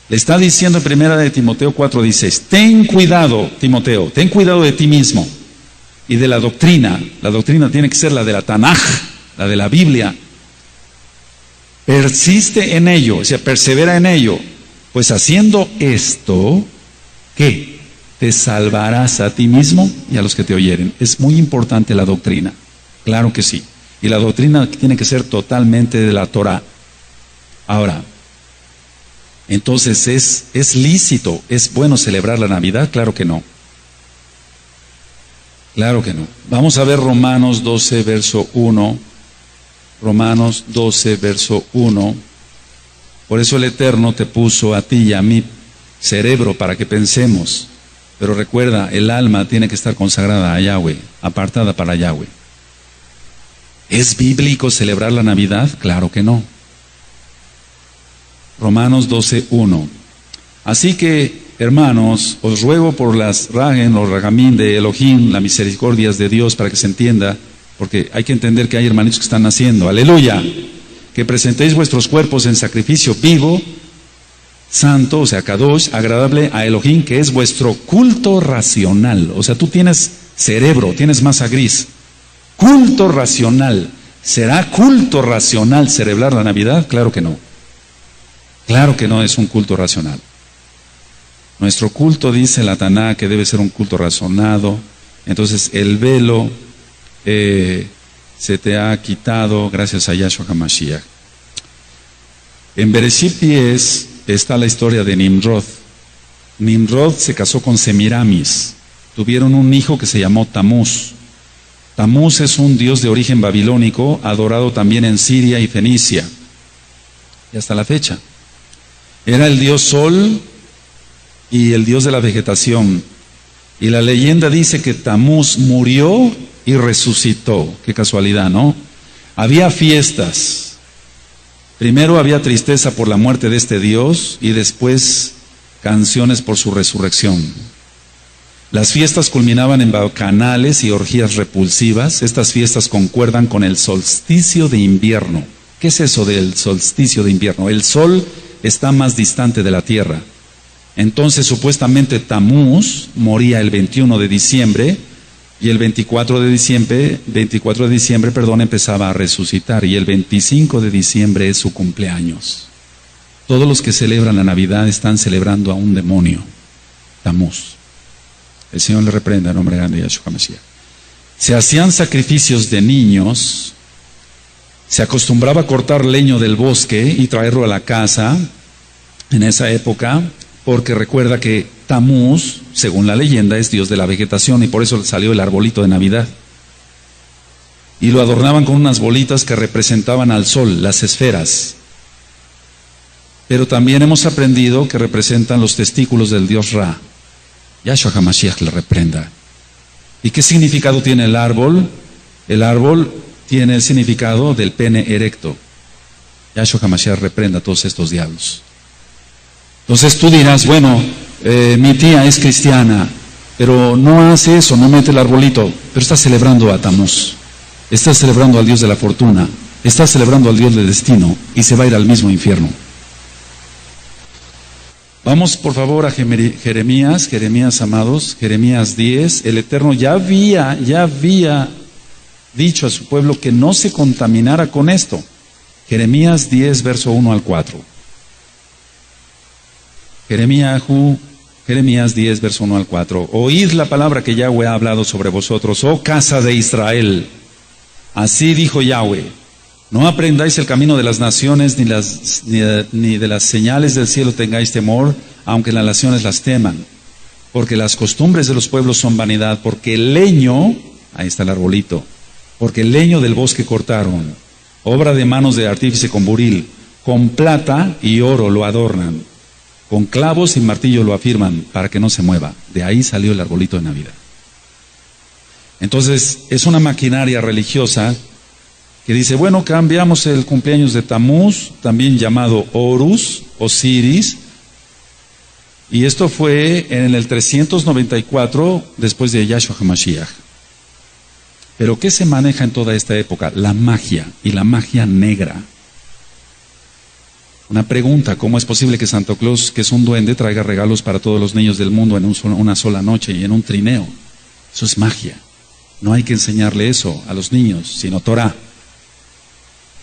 Le está diciendo en 1 de Timoteo 4:16, ten cuidado, Timoteo, ten cuidado de ti mismo y de la doctrina. La doctrina tiene que ser la de la Tanaj, la de la Biblia. Persiste en ello, o sea, persevera en ello. Pues haciendo esto, ¿qué? Te salvarás a ti mismo y a los que te oyeren. Es muy importante la doctrina, claro que sí. Y la doctrina tiene que ser totalmente de la Torah. Ahora, entonces, ¿es lícito, es bueno celebrar la Navidad? Claro que no. Claro que no. Vamos a ver Romanos 12, verso 1. Romanos 12, verso 1. Por eso el Eterno te puso a ti y a mí cerebro para que pensemos. Pero recuerda, el alma tiene que estar consagrada a Yahweh, apartada para Yahweh. ¿Es bíblico celebrar la Navidad? Claro que no. Romanos 12, 1. Así que, hermanos, os ruego por las Ragen, los Ragamín de Elohim, las misericordias de Dios, para que se entienda, porque hay que entender que hay hermanitos que están naciendo. Aleluya. Que presentéis vuestros cuerpos en sacrificio vivo, santo, o sea, kadosh, agradable a Elohim, que es vuestro culto racional. O sea, tú tienes cerebro, tienes masa gris. Culto racional. ¿Será culto racional celebrar la Navidad? Claro que no. Claro que no es un culto racional. Nuestro culto, dice la Taná, que debe ser un culto razonado. Entonces, el velo se te ha quitado gracias a Yahshua HaMashiach. En Bereshit 10 está la historia de Nimrod. Nimrod se casó con Semiramis. Tuvieron un hijo que se llamó Tamuz. Tamuz es un dios de origen babilónico, adorado también en Siria y Fenicia. Y hasta la fecha. Era el dios Sol y el dios de la vegetación. Y la leyenda dice que Tamuz murió y resucitó. Qué casualidad, ¿no? Había fiestas. Primero había tristeza por la muerte de este dios y después canciones por su resurrección. Las fiestas culminaban en bacanales y orgías repulsivas. Estas fiestas concuerdan con el solsticio de invierno. ¿Qué es eso del solsticio de invierno? El sol está más distante de la tierra. Entonces, supuestamente, Tamuz moría el 21 de diciembre y el 24 de diciembre, empezaba a resucitar, y el 25 de diciembre es su cumpleaños. Todos los que celebran la Navidad están celebrando a un demonio, Tamuz. El Señor le reprenda en nombre grande de Yahshua HaMashiach. Se hacían sacrificios de niños. Se acostumbraba a cortar leño del bosque y traerlo a la casa en esa época, porque recuerda que Tamuz, según la leyenda, es dios de la vegetación, y por eso salió el arbolito de Navidad. Y lo adornaban con unas bolitas que representaban al sol, las esferas. Pero también hemos aprendido que representan los testículos del dios Ra. Yahshua HaMashiach le reprenda. ¿Y qué significado tiene el árbol? El árbol tiene el significado del pene erecto. Yahshua HaMashiach reprenda a todos estos diablos. Entonces tú dirás, bueno, mi tía es cristiana, pero no hace eso, no mete el arbolito, pero está celebrando a Tamuz, está celebrando al Dios de la fortuna, está celebrando al Dios del destino y se va a ir al mismo infierno. Vamos por favor a Jeremías amados, Jeremías 10. El Eterno ya había dicho a su pueblo que no se contaminara con esto. Jeremías 10, verso 1 al 4. Jeremías 10, verso 1 al 4. Oíd la palabra que Yahweh ha hablado sobre vosotros, oh casa de Israel. Así dijo Yahweh. No aprendáis el camino de las naciones, ni de las señales del cielo tengáis temor, aunque las naciones las teman. Porque las costumbres de los pueblos son vanidad, porque el leño, ahí está el arbolito, porque el leño del bosque cortaron, obra de manos de artífice con buril, con plata y oro lo adornan, con clavos y martillo lo afirman, para que no se mueva. De ahí salió el arbolito de Navidad. Entonces, es una maquinaria religiosa que dice, bueno, cambiamos el cumpleaños de Tamuz, también llamado Horus, Osiris, y esto fue en el 394 después de Yahshua HaMashiach. Pero ¿qué se maneja en toda esta época? La magia, y la magia negra. Una pregunta, ¿cómo es posible que Santo Claus, que es un duende, traiga regalos para todos los niños del mundo en una sola noche y en un trineo? Eso es magia. No hay que enseñarle eso a los niños, sino Torah.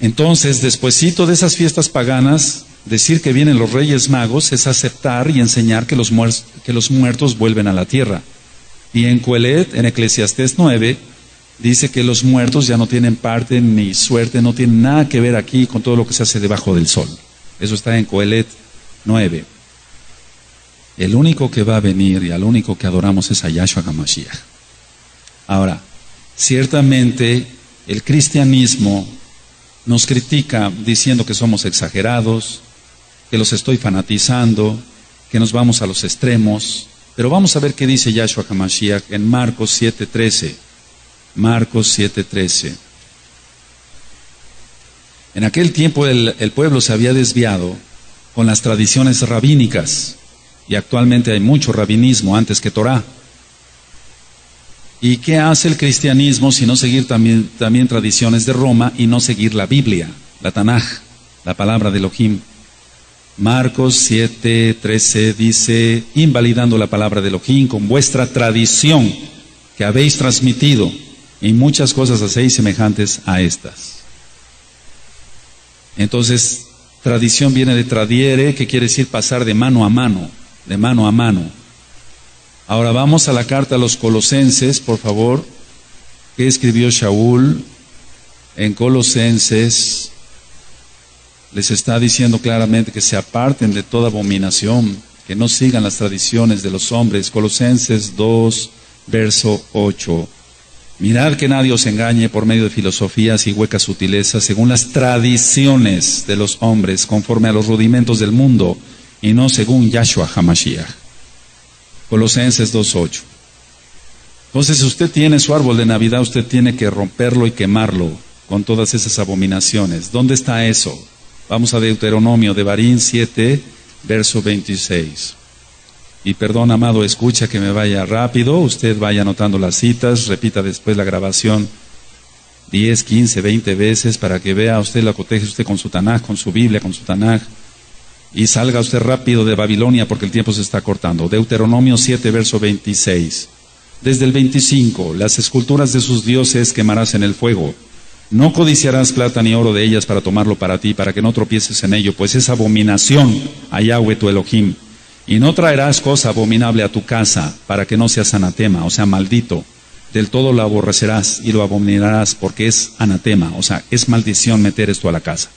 Entonces, despuesito de esas fiestas paganas, decir que vienen los Reyes Magos es aceptar y enseñar que los muertos vuelven a la tierra. Y en Coelet, en Eclesiastés 9, dice que los muertos ya no tienen parte ni suerte, no tienen nada que ver aquí con todo lo que se hace debajo del sol. Eso está en Coelet 9. El único que va a venir y al único que adoramos es a Yahshua HaMashiach. Ahora, ciertamente el cristianismo nos critica diciendo que somos exagerados, que los estoy fanatizando, que nos vamos a los extremos. Pero vamos a ver qué dice Yahshua HaMashiach en Marcos 7:13. Marcos 7:13. En aquel tiempo el pueblo se había desviado con las tradiciones rabínicas, y actualmente hay mucho rabinismo antes que Torah. ¿Y qué hace el cristianismo sino seguir también tradiciones de Roma y no seguir la Biblia, la Tanaj, la palabra de Elohim? Marcos 7:13 dice, invalidando la palabra de Elohim con vuestra tradición que habéis transmitido, y muchas cosas hacéis semejantes a estas. Entonces, tradición viene de tradiere, que quiere decir pasar de mano a mano, de mano a mano. Ahora vamos a la carta a los Colosenses, por favor, que escribió Shaul en Colosenses. Les está diciendo claramente que se aparten de toda abominación, que no sigan las tradiciones de los hombres. Colosenses 2, verso 8. Mirad que nadie os engañe por medio de filosofías y huecas sutilezas, según las tradiciones de los hombres, conforme a los rudimentos del mundo, y no según Yahshua HaMashiach. Colosenses 2:8. Entonces, si usted tiene su árbol de Navidad, usted tiene que romperlo y quemarlo con todas esas abominaciones. ¿Dónde está eso? Vamos a Deuteronomio, Devarim 7, verso 26. Y perdón, amado, escucha que me vaya rápido, usted vaya anotando las citas, repita después la grabación 10, 15, 20 veces para que vea usted, la coteje usted con su Tanaj, con su Biblia, con su Tanaj. Y salga usted rápido de Babilonia porque el tiempo se está cortando. Deuteronomio 7, verso 26. Desde el 25, las esculturas de sus dioses quemarás en el fuego. No codiciarás plata ni oro de ellas para tomarlo para ti, para que no tropieces en ello, pues es abominación a Yahweh tu Elohim. Y no traerás cosa abominable a tu casa, para que no seas anatema, o sea, maldito. Del todo lo aborrecerás y lo abominarás, porque es anatema, o sea, es maldición meter esto a la casa.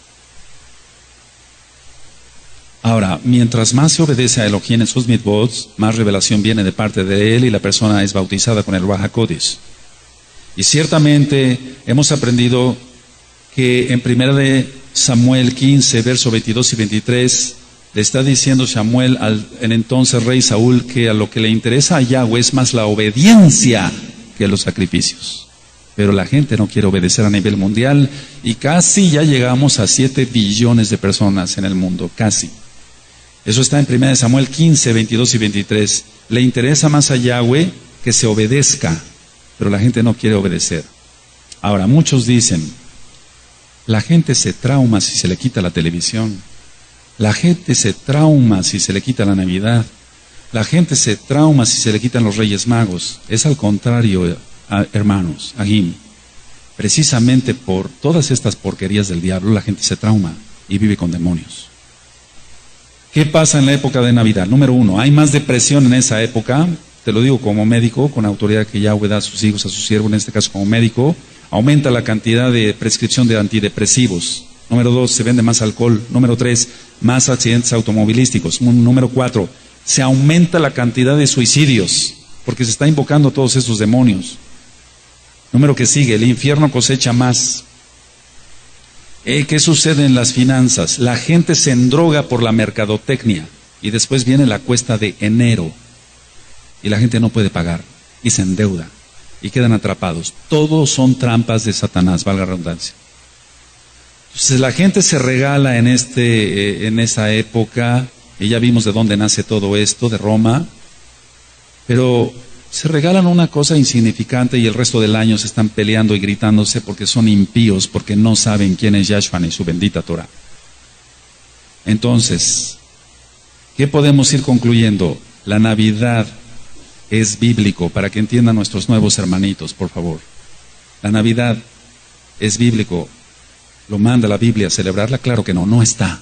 Ahora, mientras más se obedece a Elohim en sus mitzvot, más revelación viene de parte de él y la persona es bautizada con el Ruach HaKodesh. Y ciertamente hemos aprendido que en 1 Samuel 15, verso 22 y 23, le está diciendo Samuel al entonces rey Saúl que a lo que le interesa a Yahweh es más la obediencia que los sacrificios. Pero la gente no quiere obedecer a nivel mundial y casi ya llegamos a 7 billones de personas en el mundo, casi. Eso está en 1 Samuel 15, 22 y 23. Le interesa más a Yahweh que se obedezca, pero la gente no quiere obedecer. Ahora, muchos dicen, la gente se trauma si se le quita la televisión. La gente se trauma si se le quita la Navidad. La gente se trauma si se le quitan los Reyes Magos. Es al contrario, hermanos, Agim. Precisamente por todas estas porquerías del diablo, la gente se trauma y vive con demonios. ¿Qué pasa en la época de Navidad? Número 1, hay más depresión en esa época. Te lo digo como médico, con autoridad que Yahweh da a sus hijos, a sus siervos, en este caso como médico. Aumenta la cantidad de prescripción de antidepresivos. Número 2, se vende más alcohol. Número 3, más accidentes automovilísticos. Número 4, se aumenta la cantidad de suicidios, porque se está invocando todos esos demonios. Número que sigue, el infierno cosecha más. ¿Qué sucede en las finanzas? La gente se endroga por la mercadotecnia y después viene la cuesta de enero y la gente no puede pagar y se endeuda y quedan atrapados. Todos son trampas de Satanás, valga la redundancia. Entonces la gente se regala en esa época, y ya vimos de dónde nace todo esto, de Roma, pero se regalan una cosa insignificante y el resto del año se están peleando y gritándose porque son impíos, porque no saben quién es Yahshua ni su bendita Torah. Entonces, ¿qué podemos ir concluyendo? La Navidad es bíblico, para que entiendan nuestros nuevos hermanitos, por favor. La Navidad es bíblico. ¿Lo manda la Biblia a celebrarla? Claro que no, no está.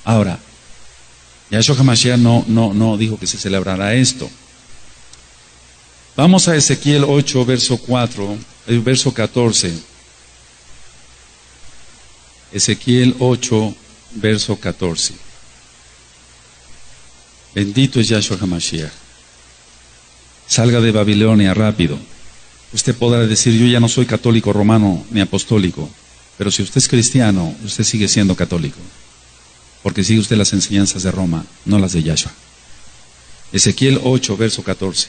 Ahora, Yahshua HaMashiach no dijo que se celebrara esto. Vamos a Ezequiel 8, verso 14. Ezequiel 8, verso 14. Bendito es Yahshua HaMashiach. Salga de Babilonia rápido. Usted podrá decir, yo ya no soy católico romano ni apostólico, pero si usted es cristiano, usted sigue siendo católico, porque sigue usted las enseñanzas de Roma, no las de Yahshua. Ezequiel 8, verso 14.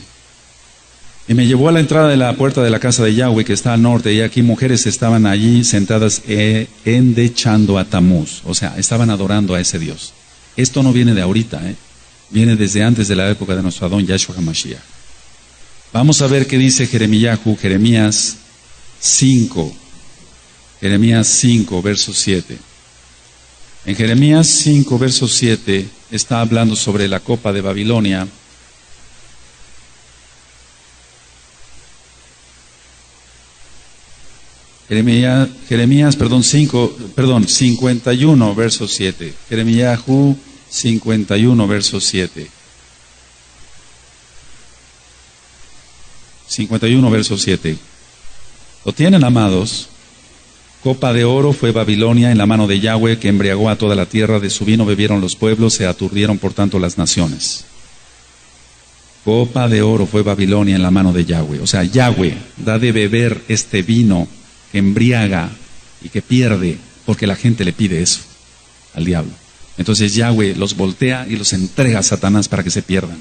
Y me llevó a la entrada de la puerta de la casa de Yahweh, que está al norte, y aquí mujeres estaban allí sentadas endechando a Tamuz, o sea, estaban adorando a ese Dios. Esto no viene de ahorita, viene desde antes de la época de nuestro Adón Yahshua HaMashiach. Vamos a ver qué dice Jeremías 5, verso 7. En Jeremías 5, verso 7, está hablando sobre la copa de Babilonia. Jeremías 51, verso 7. Jeremías 51, verso 7. 51, verso 7. ¿Lo tienen, amados? Copa de oro fue Babilonia en la mano de Yahweh, que embriagó a toda la tierra. De su vino bebieron los pueblos, se aturdieron por tanto las naciones. Copa de oro fue Babilonia en la mano de Yahweh. O sea, Yahweh da de beber este vino que embriaga y que pierde, porque la gente le pide eso al diablo. Entonces Yahweh los voltea y los entrega a Satanás para que se pierdan.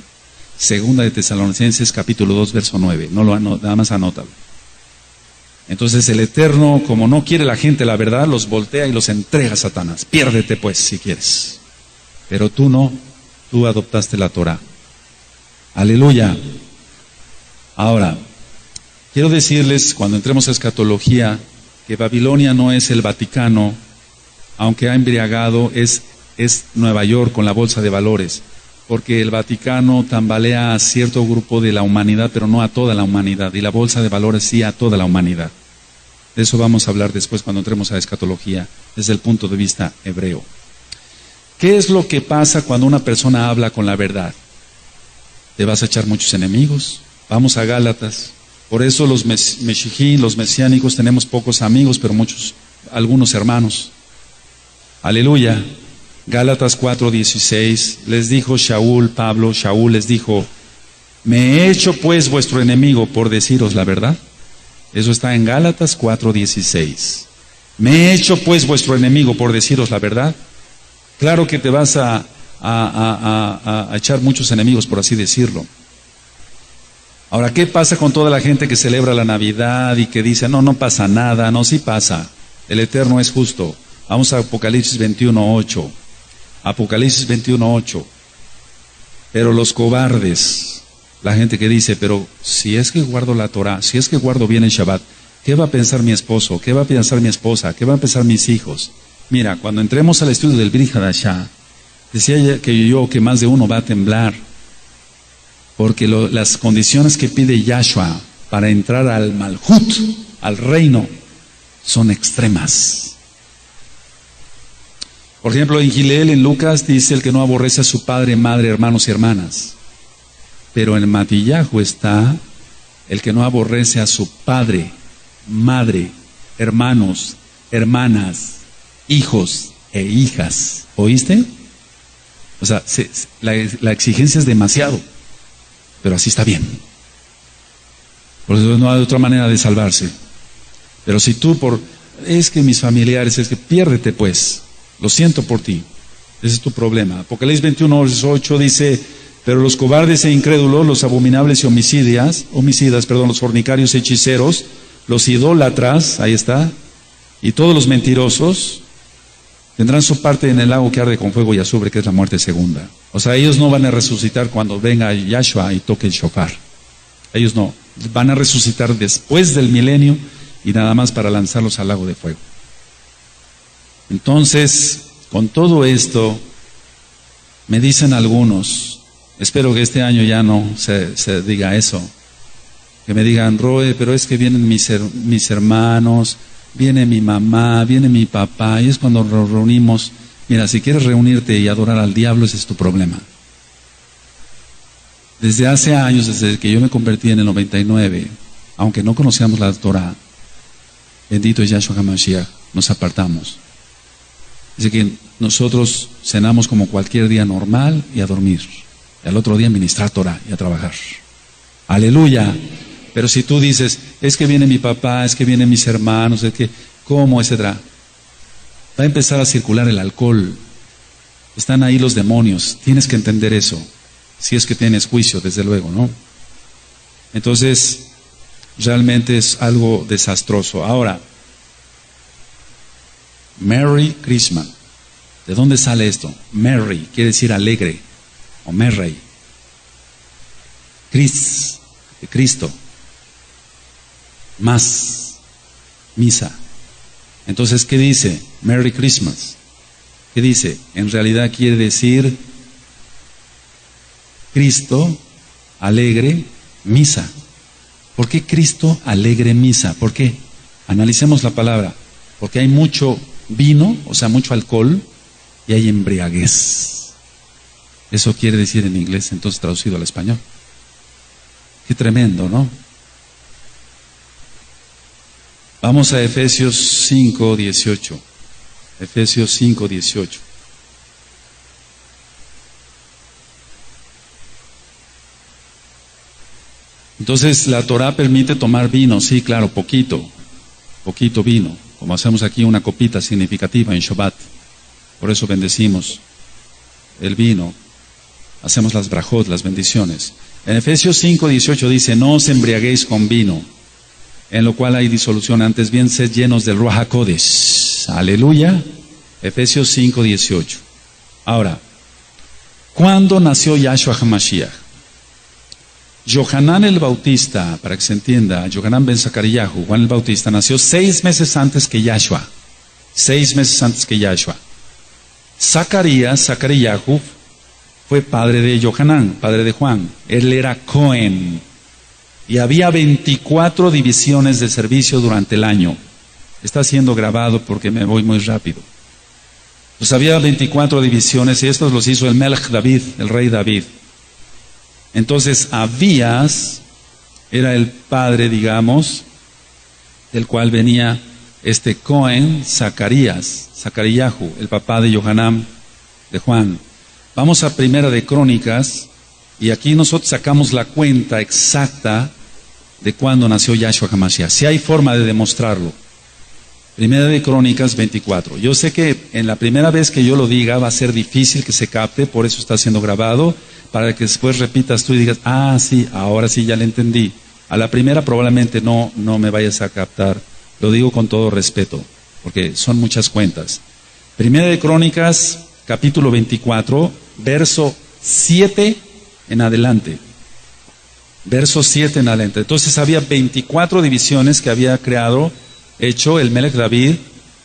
Segunda de Tesalonicenses capítulo 2, verso 9. Nada más anótalo. Entonces el Eterno, como no quiere la gente la verdad, los voltea y los entrega a Satanás. Piérdete pues si quieres. Pero tú no, tú adoptaste la Torah. Aleluya. Ahora, quiero decirles, cuando entremos a escatología, que Babilonia no es el Vaticano, aunque ha embriagado, es Nueva York con la bolsa de valores, porque el Vaticano tambalea a cierto grupo de la humanidad, pero no a toda la humanidad, y la bolsa de valores sí a toda la humanidad. De eso vamos a hablar después cuando entremos a escatología, desde el punto de vista hebreo. ¿Qué es lo que pasa cuando una persona habla con la verdad? Te vas a echar muchos enemigos. Vamos a Gálatas. Por eso los meshijín, los mesiánicos, tenemos pocos amigos, pero algunos hermanos. Aleluya. Gálatas 4:16, les dijo Shaul les dijo, ¿me he hecho pues vuestro enemigo por deciros la verdad? Eso está en Gálatas 4:16. ¿Me he hecho pues vuestro enemigo por deciros la verdad? Claro que te vas a echar muchos enemigos, por así decirlo. Ahora, ¿qué pasa con toda la gente que celebra la Navidad y que dice, no pasa nada? No, sí pasa. El Eterno es justo. Vamos a Apocalipsis 21:8. Apocalipsis 21:8. Pero los cobardes, la gente que dice, pero si es que guardo la Torah, si es que guardo bien el Shabbat, ¿qué va a pensar mi esposo? ¿Qué va a pensar mi esposa? ¿Qué van a pensar mis hijos? Mira, cuando entremos al estudio del Brit Hadashah, decía que más de uno va a temblar, porque las condiciones que pide Yahshua para entrar al Malhut, al reino, son extremas. Por ejemplo, en Gileel, en Lucas, dice el que no aborrece a su padre, madre, hermanos y hermanas. Pero en Matillahu está el que no aborrece a su padre, madre, hermanos, hermanas, hijos e hijas. ¿Oíste? O sea, la exigencia es demasiado, pero así está bien. Por eso no hay otra manera de salvarse. Pero si tú es que mis familiares, es que piérdete pues, lo siento por ti, ese es tu problema. Apocalipsis 21:8 dice, pero los cobardes e incrédulos, los abominables y homicidas, los fornicarios, hechiceros, los idólatras, ahí está, y todos los mentirosos, tendrán su parte en el lago que arde con fuego y azufre, que es la muerte segunda. O sea, ellos no van a resucitar cuando venga Yahshua y toque el shofar. Ellos no, van a resucitar después del milenio y nada más para lanzarlos al lago de fuego. Entonces, con todo esto, me dicen algunos, espero que este año ya no se diga eso, que me digan, Roe, pero es que vienen mis hermanos, viene mi mamá, viene mi papá, y es cuando nos reunimos. Mira, si quieres reunirte y adorar al diablo, ese es tu problema. Desde hace años, desde que yo me convertí en el 99, aunque no conocíamos la Torah, bendito es Yahshua HaMashiach, nos apartamos. Dice que nosotros cenamos como cualquier día normal y a dormir. Y al otro día ministrar Torah y a trabajar. Aleluya. Pero si tú dices, es que viene mi papá, es que vienen mis hermanos, es que, ¿cómo? Etcétera. Va a empezar a circular el alcohol. Están ahí los demonios. Tienes que entender eso. Si es que tienes juicio, desde luego, ¿no? Entonces, realmente es algo desastroso. Ahora, Merry Christmas. ¿De dónde sale esto? Merry quiere decir alegre, o Merry. Cristo. Más misa. Entonces, ¿qué dice? Merry Christmas. ¿Qué dice? En realidad quiere decir Cristo alegre misa. ¿Por qué Cristo alegre misa? ¿Por qué? Analicemos la palabra. Porque hay mucho vino, o sea, mucho alcohol, y hay embriaguez. Eso quiere decir en inglés, entonces traducido al español. Qué tremendo, ¿no? Vamos a Efesios 5:18. Efesios 5:18. Entonces, la Torah permite tomar vino, sí, claro, poquito vino, como hacemos aquí una copita significativa en Shabbat. Por eso bendecimos el vino, hacemos las brajot, las bendiciones. En Efesios 5:18 dice, no os embriaguéis con vino, en lo cual hay disolución, antes bien sed llenos del Ruach HaKodesh. Aleluya. Efesios 5:18. Ahora, ¿cuándo nació Yahshua HaMashiach? Yohanan el Bautista, para que se entienda, Yohanan ben Zacariyahu, Juan el Bautista, nació 6 meses antes que Yahshua. 6 meses antes que Yahshua. Zacariyahu, fue padre de Yohanan, padre de Juan. Él era Cohen. Y había 24 divisiones de servicio durante el año. Está siendo grabado porque me voy muy rápido. Pues había 24 divisiones y estos los hizo el Melech David, el rey David. Entonces Abías era el padre, digamos, del cual venía este Cohen, Zacariyahu, el papá de Yohanan, de Juan. Vamos a Primera de Crónicas, y aquí nosotros sacamos la cuenta exacta de cuándo nació Yahshua HaMashiach. Si hay forma de demostrarlo. Primera de Crónicas 24. Yo sé que en la primera vez que yo lo diga va a ser difícil que se capte, por eso está siendo grabado, para que después repitas tú y digas, ah, sí, ahora sí ya le entendí. A la primera probablemente no me vayas a captar. Lo digo con todo respeto, porque son muchas cuentas. Primera de Crónicas capítulo 24, verso 7 en adelante. Verso 7 en adelante. Entonces había 24 divisiones que había hecho el Melech David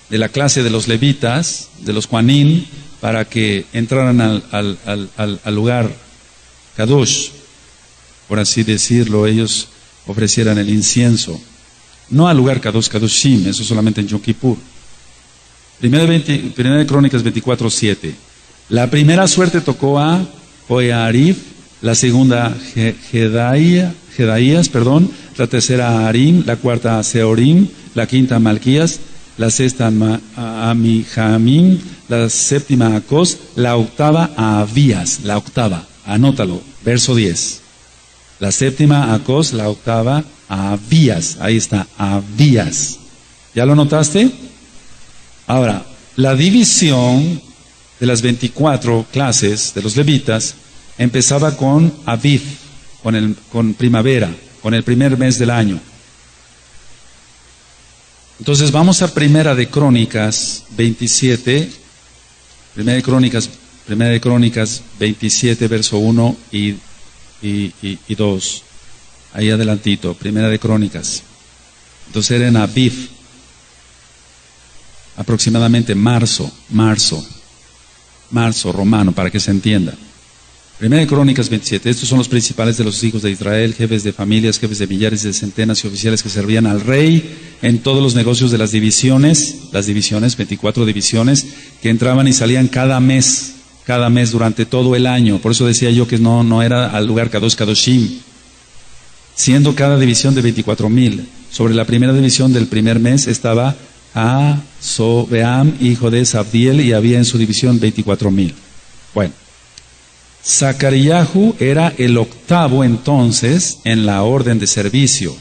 de la clase de los levitas, de los Juanín, para que entraran al lugar Kadosh, por así decirlo, ellos ofrecieran el incienso. No al lugar Kadosh, Kadoshim, eso solamente en Yom Kippur. Primera de Crónicas 24:7. La primera suerte tocó a Joiarib, la segunda Jedaías, la tercera a Arim, la cuarta a Seorim, la quinta a Malquías, la sexta a Amijamim, la séptima a Acos, la octava a Abías, la octava, anótalo, verso 10. La séptima a Acos, la octava a Abías, ahí está, Abías. ¿Ya lo notaste? Ahora, la división de las 24 clases de los levitas empezaba con Aviv, con primavera, con el primer mes del año. Entonces vamos a Primera de Crónicas 27, Primera de Crónicas 27, verso 1 y 2. Ahí adelantito, Primera de Crónicas. Entonces era en Aviv, aproximadamente marzo romano, para que se entienda. Primera de Crónicas 27, estos son los principales de los hijos de Israel, jefes de familias, jefes de millares, de centenas y oficiales que servían al rey en todos los negocios de las divisiones, 24 divisiones, que entraban y salían cada mes durante todo el año. Por eso decía yo que no era al lugar Kadosh Kadoshim, siendo cada división de 24,000. Sobre la primera división del primer mes estaba Sobeam, hijo de Sabdiel, y había en su división 24,000. Bueno, Zacariyahu era el octavo entonces en la orden de servicio.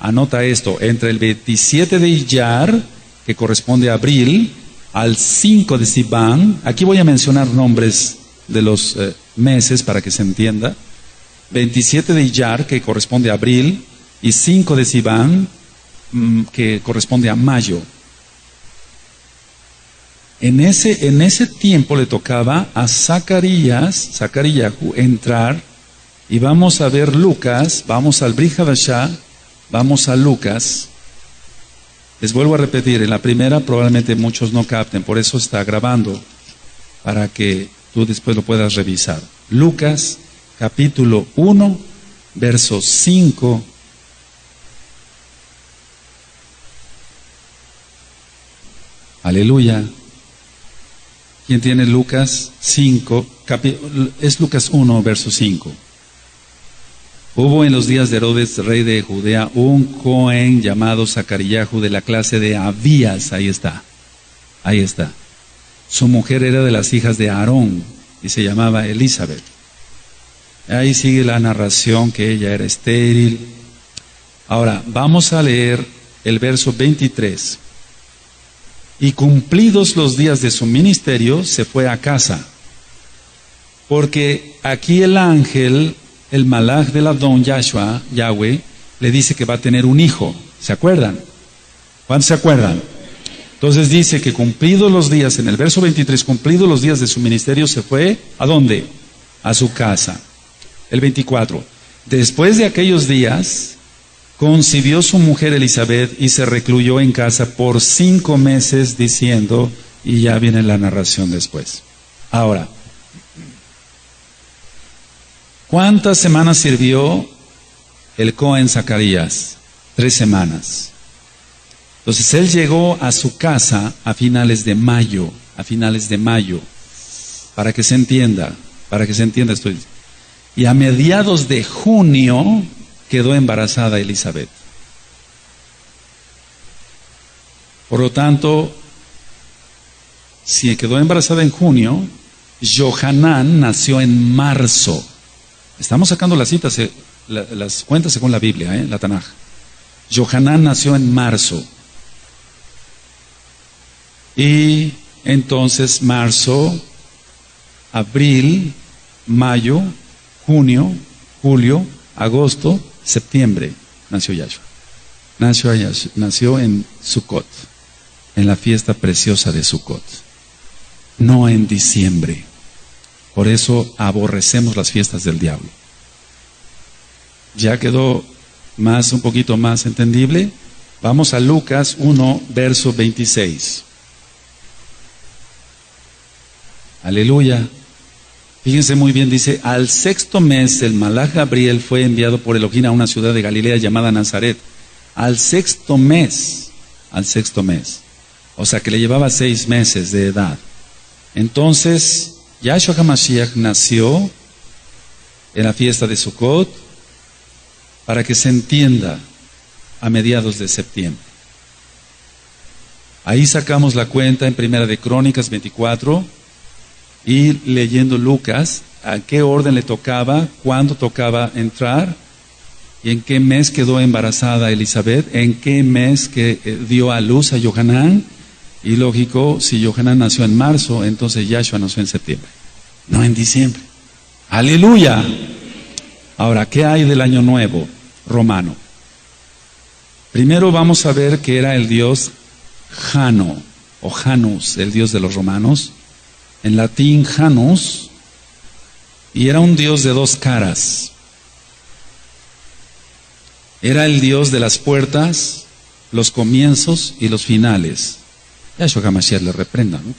Anota esto, entre el 27 de Iyar, que corresponde a abril, al 5 de Sivan. Aquí voy a mencionar nombres de los meses para que se entienda. 27 de Iyar, que corresponde a abril, y 5 de Sivan, que corresponde a mayo. En ese tiempo le tocaba a Zacariyahu entrar, y vamos a ver Lucas, vamos al Brit Hadashah, vamos a Lucas. Les vuelvo a repetir, en la primera probablemente muchos no capten, por eso está grabando, para que tú después lo puedas revisar. Lucas, capítulo 1, verso 5. Aleluya. ¿Quién tiene Lucas 5? Es Lucas 1, verso 5. Hubo en los días de Herodes, rey de Judea, un Cohen llamado Zacariyahu de la clase de Abías. Ahí está. Su mujer era de las hijas de Aarón y se llamaba Elizabeth. Ahí sigue la narración que ella era estéril. Ahora, vamos a leer el verso 23. Y cumplidos los días de su ministerio, se fue a casa. Porque aquí el ángel, el malach del Adón, Yahweh, le dice que va a tener un hijo. ¿Se acuerdan? ¿Cuántos se acuerdan? Entonces dice que cumplidos los días, en el verso 23, cumplidos los días de su ministerio, se fue, ¿a dónde? A su casa. El 24. Después de aquellos días, concibió su mujer Elizabeth y se recluyó en casa por 5 meses diciendo, y ya viene la narración después. Ahora, ¿cuántas semanas sirvió el Cohen Zacarías? 3 semanas. Entonces él llegó a su casa a finales de mayo, para que se entienda esto. Y a mediados de junio quedó embarazada Elizabeth. Por lo tanto, si quedó embarazada en junio, Johanán nació en marzo. Estamos sacando las citas, las cuentas según la Biblia, la Tanaj. Johanán nació en marzo. Y entonces marzo, abril, mayo, junio, julio, agosto, septiembre, nació Yahshua. Nació en Sukkot, en la fiesta preciosa de Sukkot. no en diciembre. Por eso aborrecemos las fiestas del diablo. ¿Ya quedó un poquito más entendible? Vamos a Lucas 1, verso 26. Aleluya. Fíjense muy bien, dice: al sexto mes el malaj Gabriel fue enviado por Elohim a una ciudad de Galilea llamada Nazaret. Al sexto mes. O sea que le llevaba 6 meses de edad. Entonces, Yahshua HaMashiach nació en la fiesta de Sukkot, para que se entienda, a mediados de septiembre. Ahí sacamos la cuenta en Primera de Crónicas 24, y leyendo Lucas, a qué orden le tocaba, cuándo tocaba entrar, y en qué mes quedó embarazada Elizabeth, en qué mes que dio a luz a Yohanan. Y lógico, si Yohanan nació en marzo, entonces Yahshua nació en septiembre, no en diciembre. ¡Aleluya! Ahora, ¿qué hay del año nuevo romano? Primero vamos a ver que era el dios Jano, o Janus, el dios de los romanos. En latín, Janus, y era un dios de 2 caras. Era el dios de las puertas, los comienzos y los finales. Yahshua HaMashiach le reprenda, ¿no?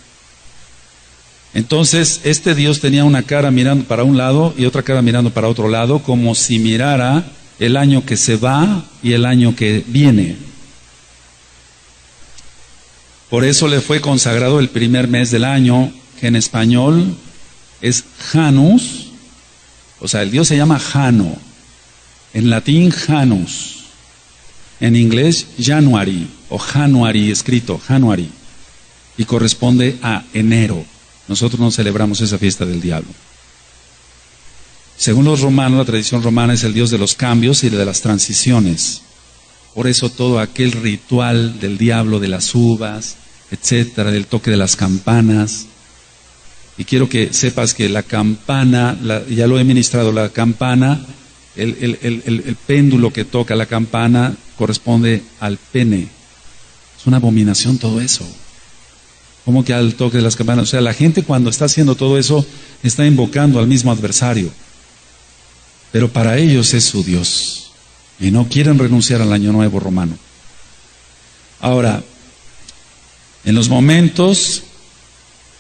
Entonces, este Dios tenía una cara mirando para un lado y otra cara mirando para otro lado, como si mirara el año que se va y el año que viene. Por eso le fue consagrado el primer mes del año, que en español es Janus, o sea, el Dios se llama Jano, en latín Janus, en inglés January, o January, escrito January, y corresponde a enero. Nosotros no celebramos esa fiesta del diablo. Según los romanos, la tradición romana es el Dios de los cambios y de las transiciones. Por eso todo aquel ritual del diablo, de las uvas, etcétera, del toque de las campanas. Y quiero que sepas que la campana, ya lo he ministrado, la campana, el péndulo que toca la campana corresponde al pene. Es una abominación todo eso. ¿Cómo que al toque de las campanas? O sea, la gente cuando está haciendo todo eso está invocando al mismo adversario. Pero para ellos es su Dios. Y no quieren renunciar al año nuevo romano. Ahora, en los momentos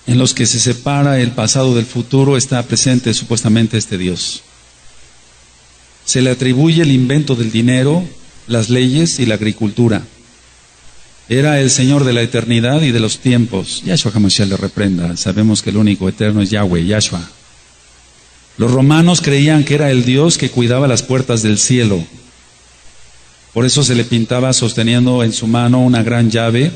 en los que se separa el pasado del futuro, está presente supuestamente este Dios. Se le atribuye el invento del dinero, las leyes y la agricultura. Era el Señor de la eternidad y de los tiempos. Yahshua HaMashiach le reprenda. Sabemos que el único eterno es Yahweh, Yahshua. Los romanos creían que era el Dios que cuidaba las puertas del cielo. Por eso se le pintaba sosteniendo en su mano una gran llave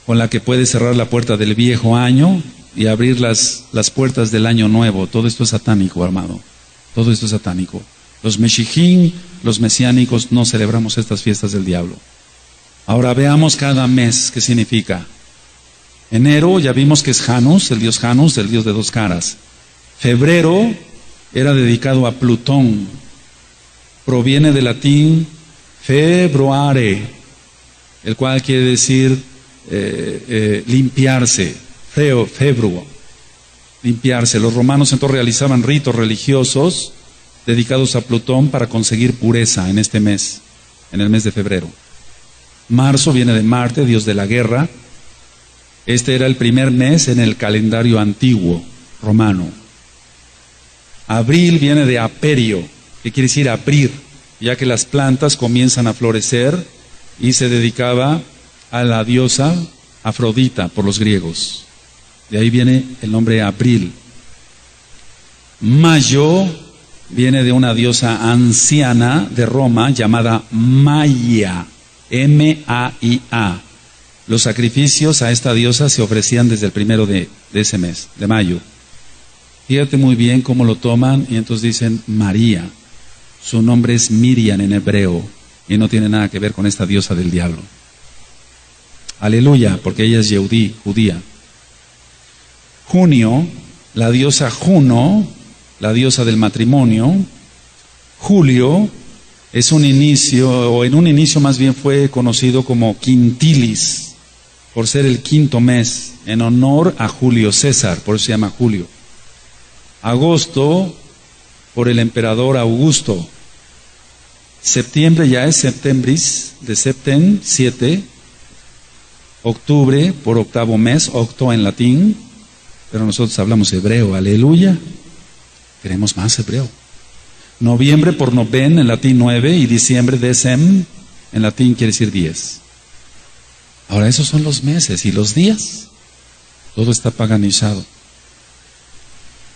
con la que puede cerrar la puerta del viejo año y abrir las puertas del año nuevo. Todo esto es satánico, amado. Todo esto es satánico. Los Meshichim, los mesiánicos, no celebramos estas fiestas del diablo. Ahora veamos cada mes qué significa. Enero ya vimos que es Janus, el dios de 2 caras. Febrero era dedicado a Plutón. Proviene del latín februare, el cual quiere decir limpiarse. Februo, limpiarse. Los romanos entonces realizaban ritos religiosos dedicados a Plutón para conseguir pureza en este mes, en el mes de febrero. Marzo viene de Marte, dios de la guerra. Este era el primer mes en el calendario antiguo romano. Abril viene de aperio, que quiere decir abrir, ya que las plantas comienzan a florecer, y se dedicaba a la diosa Afrodita por los griegos. De ahí viene el nombre Abril. Mayo viene de una diosa anciana de Roma llamada Maia. M-A-I-A. Los sacrificios a esta diosa se ofrecían desde el primero de ese mes, de mayo. Fíjate muy bien cómo lo toman, y entonces dicen María. Su nombre es Miriam en hebreo, y no tiene nada que ver con esta diosa del diablo. Aleluya, porque ella es judía. Junio, la diosa Juno, la diosa del matrimonio. Julio es un inicio, o en un inicio más bien fue conocido como Quintilis, por ser el quinto mes, en honor a Julio César, por eso se llama julio. Agosto, por el emperador Augusto. Septiembre ya es septembris, de septem, 7. Octubre, por octavo mes, octo en latín, pero nosotros hablamos hebreo, aleluya. Queremos más hebreo. Noviembre, por noven, en latín 9, y diciembre, decem, en latín quiere decir 10. Ahora, esos son los meses y los días. Todo está paganizado.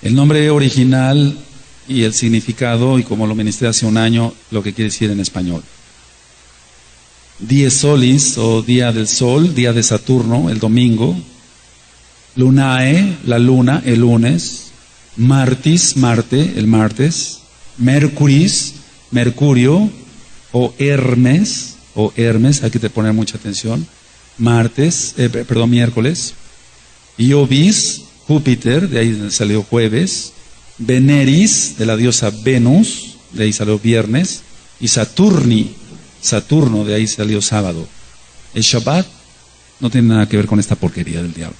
El nombre original y el significado, y como lo ministré hace un año, lo que quiere decir en español. Dies solis, o día del sol, día de Saturno, el domingo. Lunae, la luna, el lunes. Martis, Marte, el martes. Mercuris, Mercurio, o Hermes, hay que poner mucha atención. Miércoles. Iovis, Júpiter, de ahí salió jueves. Veneris, de la diosa Venus, de ahí salió viernes. Y Saturno, de ahí salió sábado. El Shabbat no tiene nada que ver con esta porquería del diablo.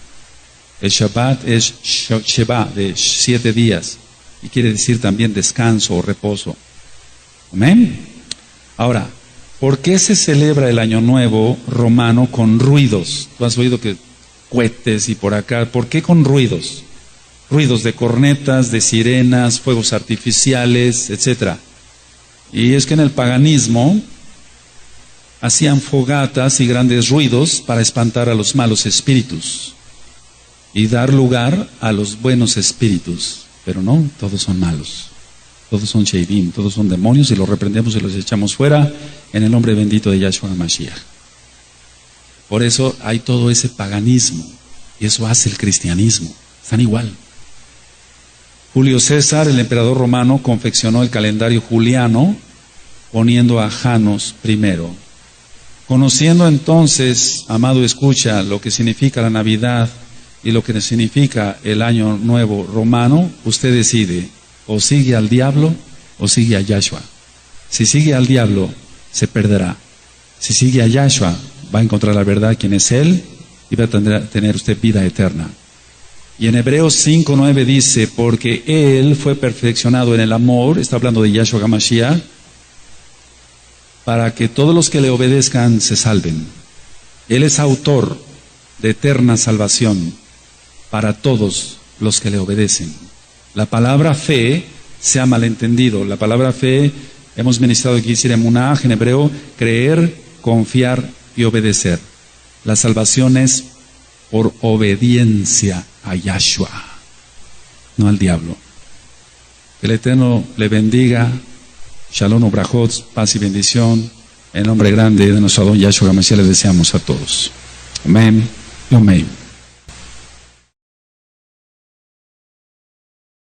El Shabbat es Sheba, de 7 días, y quiere decir también descanso o reposo. Amén. Ahora, ¿por qué se celebra el Año Nuevo romano con ruidos? Tú has oído que cohetes y por acá. ¿Por qué con ruidos? Ruidos de cornetas, de sirenas, fuegos artificiales, etc. Y es que en el paganismo hacían fogatas y grandes ruidos para espantar a los malos espíritus y dar lugar a los buenos espíritus. Pero no, todos son malos. Todos son sheidim, todos son demonios, y los reprendemos y los echamos fuera en el nombre bendito de Yahshua Mashiach. Por eso hay todo ese paganismo, y eso hace el cristianismo. Están igual. Julio César, el emperador romano, confeccionó el calendario juliano poniendo a Janos primero. Conociendo entonces, amado escucha, lo que significa la Navidad y lo que significa el Año Nuevo romano, usted decide, o sigue al diablo o sigue a Yahshua. Si sigue al diablo, se perderá. Si sigue a Yahshua, va a encontrar la verdad, quién es Él, y va a tener usted vida eterna. Y en Hebreos 5:9 dice, porque Él fue perfeccionado en el amor, está hablando de Yahshua HaMashiach, para que todos los que le obedezcan se salven. Él es autor de eterna salvación para todos los que le obedecen. La palabra fe se ha malentendido. La palabra fe, hemos ministrado aquí, decir emunah, en hebreo, creer, confiar y obedecer. La salvación es por obediencia a Yahshua, no al diablo. Que el Eterno le bendiga. Shalom ubrajot, paz y bendición. En nombre grande de nuestro Adón Yahshua HaMashiach les deseamos a todos. Amén y amén.